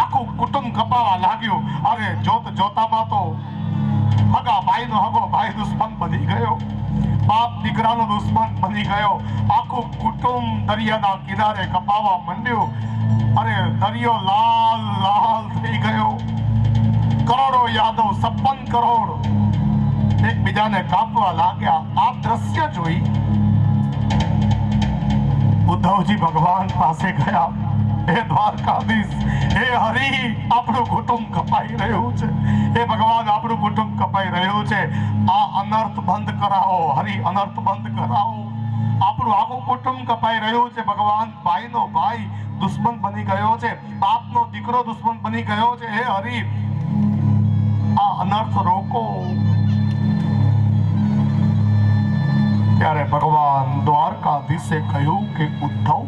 આખું કુટુંબ કપાવા લાગ્યું. અરે જોતામાં તો હગો ભાઈ દુશ્મન બની ગયો, બાપ દીકરાનો દુશ્મન બની ગયો. આખું કુટુંબ દરિયાના કિનારે કપાવા માંડ્યું. અરે દરિયો લાલ થઈ ગયો. કરોડો યાદવ, 56 કરોડ એકબીજાને કાપવા લાગ્યા. આ દ્રશ્ય જોઈ ઉદ્ધવજી ભગવાન પાસે ગયા. હે દ્વારકાધીશ, હે હરિ, આપણું કુટુંબ કપાઈ રહ્યું છે. હે ભગવાન, આપણું કુટુંબ કપાઈ રહ્યું છે. આ અનર્થ બંધ કરાવો હરિ, અનર્થ બંધ કરાવો. આપણું આખું કુટુંબ કપાઈ રહ્યું છે. ભગવાન, ભાઈનો ભાઈ દુશ્મન બની ગયો છે, બાપનો દીકરો દુશ્મન બની ગયો છે. હે હરિ, આ અનર્થ રોકો. ત્યારે ભગવાન દ્વારકાધીશે કહ્યું કે ઉદ્ધવ,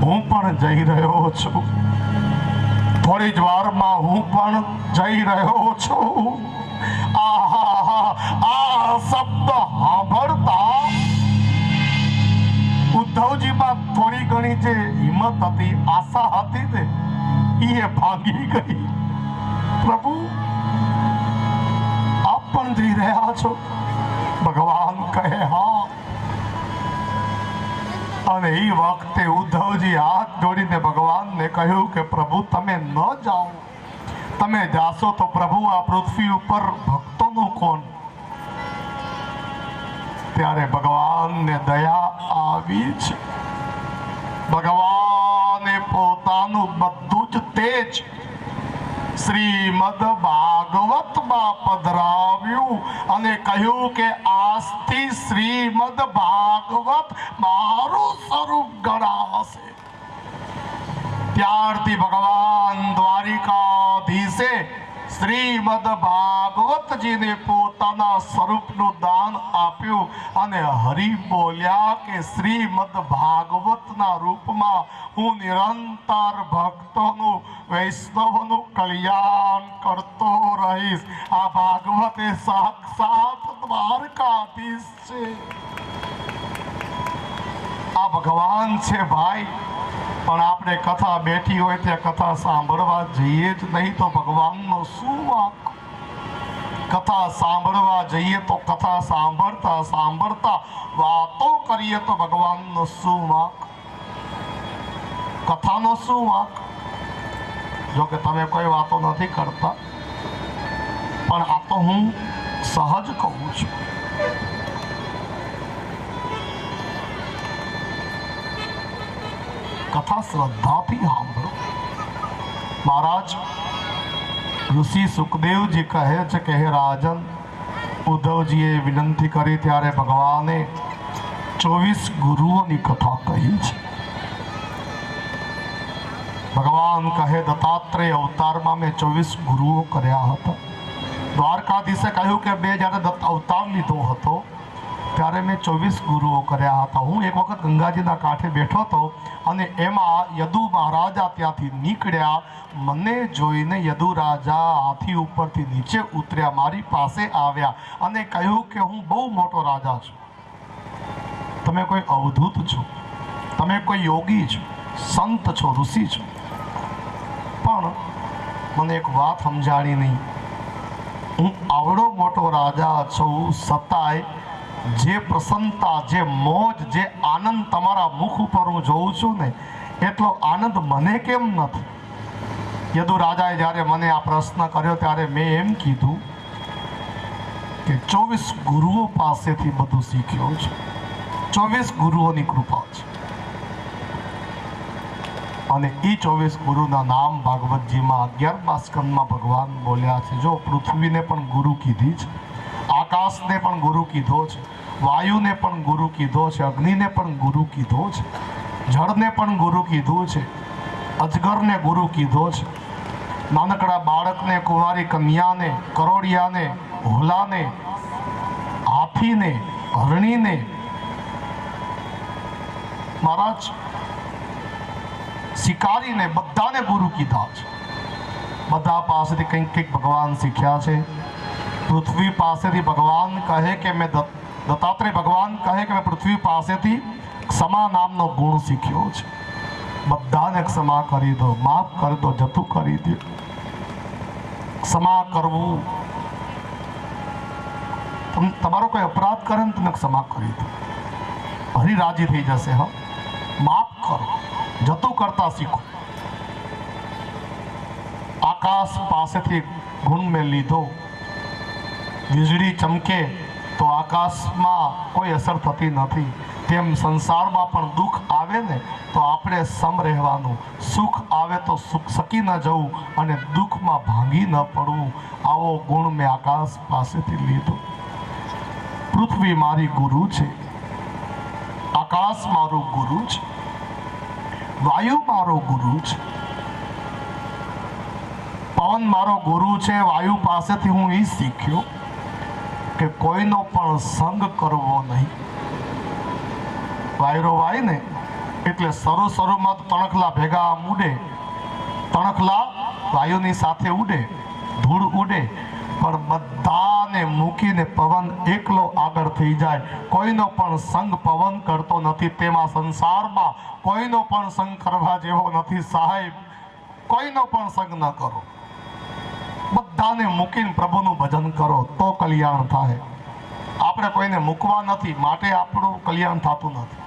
હું પણ જઈ રહ્યો છું. થોડી જ વારમાં હું પણ જઈ રહ્યો છું. આ શબ્દ સાંભળતા ઉદ્ધવજીમાં થોડી ઘણી જે હિંમત હતી, આશા હતી ને, એ ભાંગી ગઈ. પ્રભુ, આપ પણ જઈ રહ્યા છો? ભગવાન કહે હા. અને એ વખતે ઉદ્ધવજી હાથ જોડીને ભગવાનને કહ્યું કે પ્રભુ, તમે ન જાઓ. તમે જાશો તો પ્રભુ, આ પૃથ્વી ઉપર ભક્તોનું કોણ? ત્યારે ભગવાનને દયા આવી છે. ભગવાને પોતાનું બધું જ તેજ શ્રીમદ ભાગવતમાં પધરાવ્યું અને કહ્યું કે આજથી શ્રીમદ ભાગવત મારું સ્વરૂપ ગણાશે. ત્યારથી ભગવાન દ્વારિકાધીશે શ્રીમદ ભાગવતજીને પોતાના સ્વરૂપનું દાન આપ્યું અને હરિ બોલ્યા કે શ્રીમદ ભાગવતના રૂપમાં હું નિરંતર ભક્તોનું વૈષ્ણવનું કલ્યાણ કરતો રહીશ. આ ભાગવત એ સાક્ષાત દ્વારકાધીશ છે. આ ભગવાન છે ભાઈ. પણ આપણે કથા બેઠી હોય ત્યાં કથા સાંભળવા જઈએ જ નહીં તો ભગવાનનો શું વાંક? કથા સાંભળવા જઈએ તો કથા સાંભળતા સાંભળતા વાતો કરીએ તો ભગવાનનો શું વાંક? કથાનો શું વાંક? જો કે તમે કોઈ વાતો નથી કરતા, પણ આ તો હું સહજ કહું છું. કથા શ્રદ્ધાથી સાંભળો. મહારાજ ઋષિ સુખદેવજી કહે છે કે હે રાજન, ઉદ્ધવજીએ વિનંતી કરી ત્યારે ભગવાને 24 ગુરુઓની કથા કહી છે. ભગવાન કહે દત્તાત્રેય અવતારમાં મેં 24 ગુરુઓ કર્યા હતા. દ્વારકાધીશે કહ્યું કે બે જ્યારે દત્ત અવતાર લીધો હતો ત્યારે મેં 24 ગુરુઓ કર્યા હતા. હું એક વખત ગંગાજીના કાંઠે બેઠો હતો અને એમાં યદુ મહારાજા ત્યાંથી નીકળ્યા. મને જોઈને યદુ રાજા હાથી ઉપરથી નીચે ઉતર્યા, મારી પાસે આવ્યા અને કહ્યું કે હું બહુ મોટો રાજા છું, તમે કોઈ અવધૂત છો, તમે કોઈ યોગી છો, સંત છો, ઋષિ છો, પણ મને એક વાત સમજાણી નહીં. હું આવડો મોટો રાજા છું, છતાંય જે પ્રસન્નતા, જે મોજ, જે આનંદ તમારા મુખ ઉપર હું જોઉં છું ને, એટલો આનંદ મને કેમ નથી? યદુ રાજાએ જ્યારે મને આ પ્રશ્ન કર્યો ત્યારે મેં એમ કીધું કે 24 ગુરુઓ પાસેથી બધું શીખ્યો છે. 24 ગુરુઓની કૃપા છે. અને એ 24 ગુરુના નામ ભાગવતજીમાં 11મા સ્કંદમાં ભગવાન બોલ્યા છે. જો પૃથ્વીને પણ ગુરુ કીધી છે, આકાશને પણ ગુરુ કીધો છે, વાયુને પણ ગુરુ કીધો છે, અગ્નિને પણ ગુરુ કીધો છે, જળને પણ ગુરુ કીધું છે, અજગરને ગુરુ કીધો છે, નાનકડા બાળકને, કુંવારી કન્યાને, કરોડિયાને, હોલાને, હાથીને, હરણીને. મહારાજ શિકારીને બધાને ગુરુ કીધા છે. બધા પાસેથી કંઈક કંઈક ભગવાન શીખ્યા છે. પૃથ્વી પાસેથી ભગવાન કહે કે મેં દત્તાત્રેય ભગવાન કહે કે મેં પૃથ્વી પાસેથી ક્ષમા નામનો ગુણ શીખ્યો છે. બધાને ક્ષમા કરી દો, માફ કરી દો, જતું કરી દો. ક્ષમા કરવું, તમારો કોઈ અપરાધ કરે ને તમે ક્ષમા કરી દો, હરી રાજી થઈ જશે. હા, માફ કરો, જતું કરતા શીખો. આકાશ પાસેથી ગુણ મેં લીધો. વીજળી ચમકે તો આકાશમાં કોઈ અસર થતી નથી, તેમ સંસારમાં પણ દુઃખ આવે ને તો આપણે સમ રહેવાનું, સુખ આવે તો સુખ સકી ન જવું અને દુઃખમાં ભાંગી ન પડવું. આવો ગુણ મેં આકાશ પાસેથી લીધો. પૃથ્વી મારી ગુરુ છે, આકાશ મારું ગુરુ છે, વાયુ મારો ગુરુ છે, પવન મારો ગુરુ છે. વાયુ પાસેથી હું એ શીખ્યો કે કોઈનો પણ સંગ કરવો નહીં. વાયરો વાય ને એટલે શરૂમાં તો તણખલા ભેગા ઉડે, તણખલા વાયુની સાથે ઉડે, ધૂળ ઉડે, પણ બધાને મૂકીને પવન એકલો આગળ થઈ જાય. કોઈનો પણ સંગ પવન કરતો નથી. તેમાં સંસારમાં કોઈનો પણ સંગ કરવા જેવો નથી સાહેબ. કોઈનો પણ સંગ ન કરો, બધાને મૂકીને પ્રભુનું ભજન કરો તો કલ્યાણ થાય. આપણે કોઈને મૂકવા નથી માટે આપણું કલ્યાણ થતું નથી.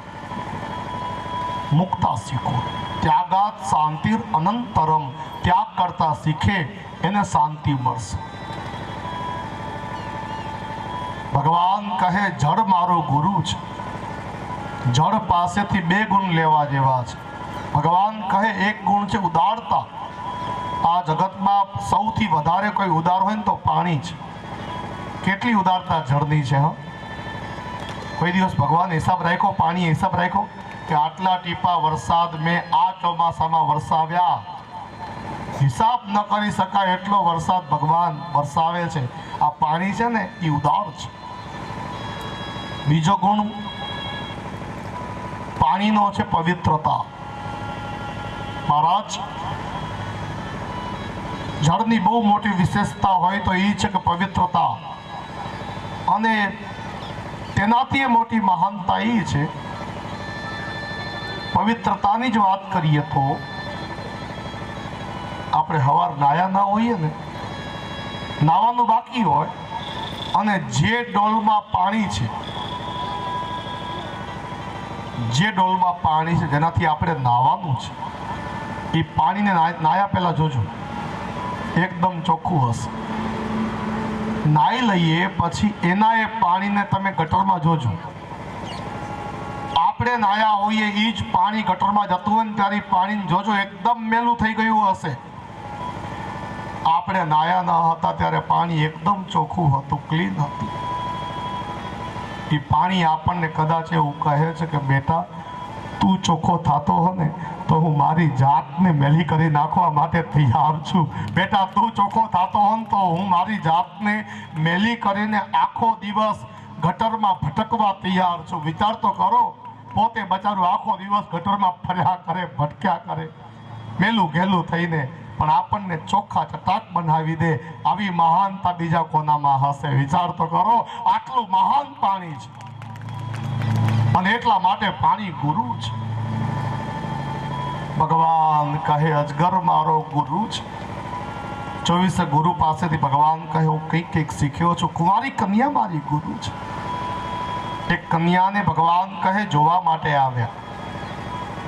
મુક્તા શીખો. ત્યાગાત શાંતિર અનંતરમ. ત્યાગ કરતા શીખે એને શાંતિ મળશે. ભગવાન કહે જળ મારો ગુરુ છે. જળ પાસેથી 2 ગુણ લેવા જેવા છે. ભગવાન કહે એક ગુણ છે ઉદારતા. આ જગતમાં સૌથી વધારે કોઈ ઉદાર હોય ને તો પાણી છે. કેટલી ઉદારતા જળની છે. હા, કોઈ દિવસ ભગવાન હિસાબ રાખ્યો, પાણી હિસાબ રાખ્યો કે આટલા ટીપા વરસાદ મેં આ ચોમાસામાં વરસાવ્યા? હિસાબ ન કરી શકાય એટલો વરસાદ ભગવાન વરસાવે છે. આ પાણી છે ને એ ઉદાર છે. બીજો ગુણ પાણીનો છે પવિત્રતા. મહારાજ, જળની બહુ મોટી વિશેષતા હોય તો એ છે કે પવિત્રતા, અને તેનાથી મોટી મહાનતા એ છે, પવિત્રતાની જ વાત કરીએ તો આપણે હવાર નાયા ના હોઈએ ને, નાવાનું બાકી હોય, અને જે ડોલમાં પાણી છે, જેનાથી આપણે નાવાનું છે, એ પાણીને નાયા પહેલા જોજો એકદમ ચોખ્ખું હશે. નાઈ લઈએ પછી એના એ પાણીને તમે ગટરમાં જોજો. આપણે નાયા હોઈએ એ જ પાણી ગટરમાં જતું હોય ને ત્યારે પાણી જોજો એકદમ મેલું થઈ ગયું હશે. આપણે નાયા ન હતા ત્યારે પાણી એકદમ ચોખ્ખું હતું, ક્લીન હતું. એ પાણી આપણને કદાચ એવું કહે છે કે બેટા, તું ચોખ્ખો થતો હો ને તો હું મારી જાતને મેલી કરી નાખવા માટે તૈયાર છું. બેટા, તું ચોખ્ખો થતો હો ને તો હું મારી જાતને મેલી કરીને આખો દિવસ ગટરમાં ભટકવા તૈયાર છું. વિચાર તો કરો, પોતે બચારું આખો દિવસ ગટરમાં ફર્યા કરે, ભટક્યા કરે, મેલું ઘેલું થઈને, પણ આપણને ચોખ્ખા ચટાક બનાવી દે. આવી મહાનતા બીજા કોનામાં હશે? વિચાર તો કરો. આટલું મહાન પાણી છે, અને એટલા માટે પાણી ગુરુ છે. ભગવાન કહે અજગર મારો ગુરુ છે. 24 ગુરુ પાસેથી ભગવાન કહે હું કંઈક શીખ્યો છું. કુંવારી કન્યા મારી ગુરુ છે. એક કન્યાને ભગવાન કહે જોવા માટે આવ્યા.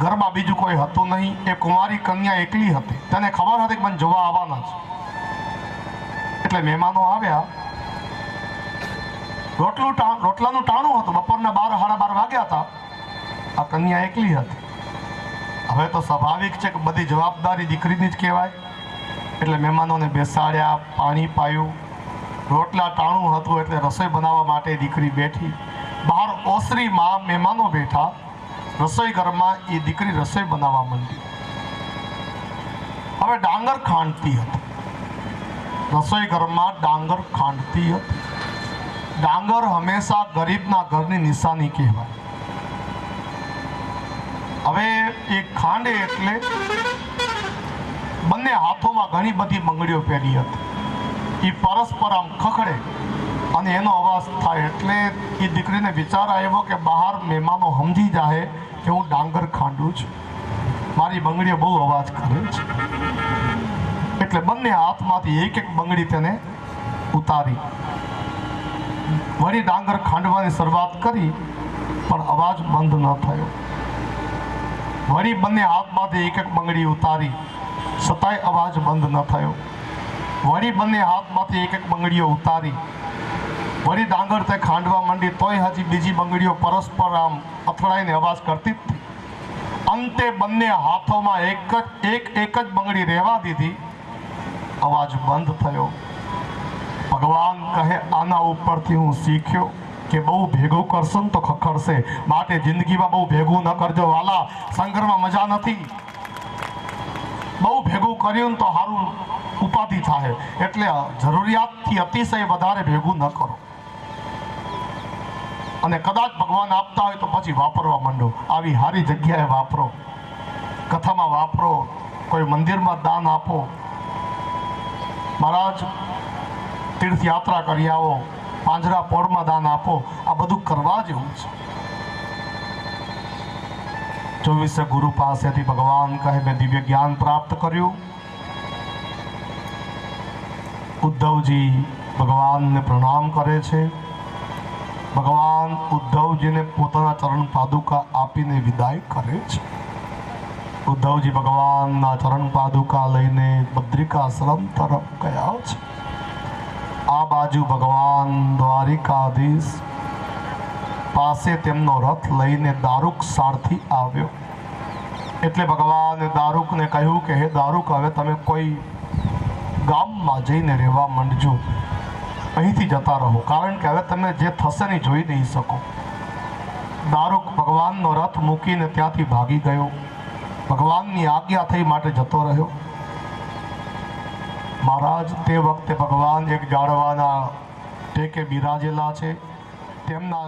ઘરમાં બીજું કોઈ હતું નહીં. એ કુંવારી કન્યા એકલી હતી. તેને ખબર હતી કે મને જોવા આવવાના છે. એટલે મહેમાનો આવ્યા. રોટલાનું ટાણું હતું. બપોરના 12 સાડા 12 વાગ્યા હતા. આ કન્યા એકલી હતી. હવે તો સ્વાભાવિક છે કે બધી જવાબદારી દીકરીની જ કહેવાય. એટલે મહેમાનોને બેસાડ્યા, પાણી પાયું. રોટલા ટાણું હતું એટલે રસોઈ બનાવવા માટે દીકરી બેઠી. બહાર ઓસરીમાં મહેમાનો બેઠા. રસોઈ ઘરમાં એ દીકરી રસોઈ બનાવવા માંડી. હવે ડાંગર ખાંડતી હતી. રસોઈ ઘરમાં ડાંગર ખાંડતી હતી. ડાંગર હંમેશા ગરીબના ઘરની નિશાની કહેવાય. હવે એ ખાંડે એટલે બંને હાથોમાં ઘણી બધી બંગડીઓ પહેરી હતી. એ પરસ્પર આમ ખખડે અને એનો અવાજ થાય એટલે એ દીકરીને વિચાર આવ્યો કે બહાર મહેમાનો સમજી જાય કે હું ડાંગર ખાંડું છું, મારી બંગડીઓ બહુ અવાજ કરે છે. એટલે બંને હાથમાંથી એક બંગડી તેને ઉતારી, વળી ડાંગર ખાંડવાની શરૂઆત કરી, પણ અવાજ બંધ ન થયો. વળી બંને હાથમાંથી એક બંગડી ઉતારી, છતાંય અવાજ બંધ ન થયો. વળી બંને હાથમાંથી એક બંગડીઓ ઉતારી, વળી ડાંગર તે ખાંડવા માંડી, તોય હજી બીજી બંગડીઓ પરસ્પર આમ અથડાઈને અવાજ કરતી જ હતી. અંતે બંને હાથોમાં એક જ બંગડી રહેવા દીધી. અવાજ બંધ થયો. ભગવાન કહે આના ઉપરથી હું શીખ્યો કે બહુ ભેગું કરશો ને તો ખખડશે. માટે જિંદગીમાં બહુ ભેગું ન કરજો વાલા, સંઘર્ષમાં મજા નથી. બહુ ભેગું કર્યું ને તો સારું ઉપાધિ થાય. એટલે જરૂરિયાતથી અતિશય વધારે ભેગું ન કરો. અને કદાચ ભગવાન આપતા હોય તો પછી વાપરવા માંડો. આવી સારી જગ્યાએ વાપરો, કથામાં વાપરો, કોઈ મંદિરમાં દાન આપો. મહારાજ તીર્થયાત્રા કરી આવો, પાંજરા પોળમાં દાન આપો. આ બધું કરવા જેવું છે. 24 ગુરુ પાસેથી ભગવાન કહે મેં દિવ્ય જ્ઞાન પ્રાપ્ત કર્યું. ઉદ્ધવજી ભગવાનને પ્રણામ કરે છે. ભગવાન ઉદ્ધવજીને પોતાના ચરણ પાદુકા આપીને વિદાય કરે છે. ઉદ્ધવજી ભગવાનના ચરણ પાદુકા લઈને બદ્રિકાશ્રમ તરફ ગયા છે. આ બાજુ ભગવાન દ્વારિકાધીશ પાસે તેમનો રથ લઈને દારૂક સારથી આવ્યો. એટલે ભગવાને દારૂકને કહ્યું કે હે દારૂક, હવે તમે કોઈ ગામમાં જઈને રહેવા માંડજો, અહીંથી જતા રહો, કારણ કે હવે તમે જે થશે ને જોઈ નહીં શકો. દારૂક ભગવાનનો રથ મૂકીને ત્યાંથી ભાગી ગયો. ભગવાનની આજ્ઞા થઈ માટે જતો રહ્યો. મહારાજ તે વખતે ભગવાન એક ઝાડવાના ટેકે બિરાજેલા છે. તેમના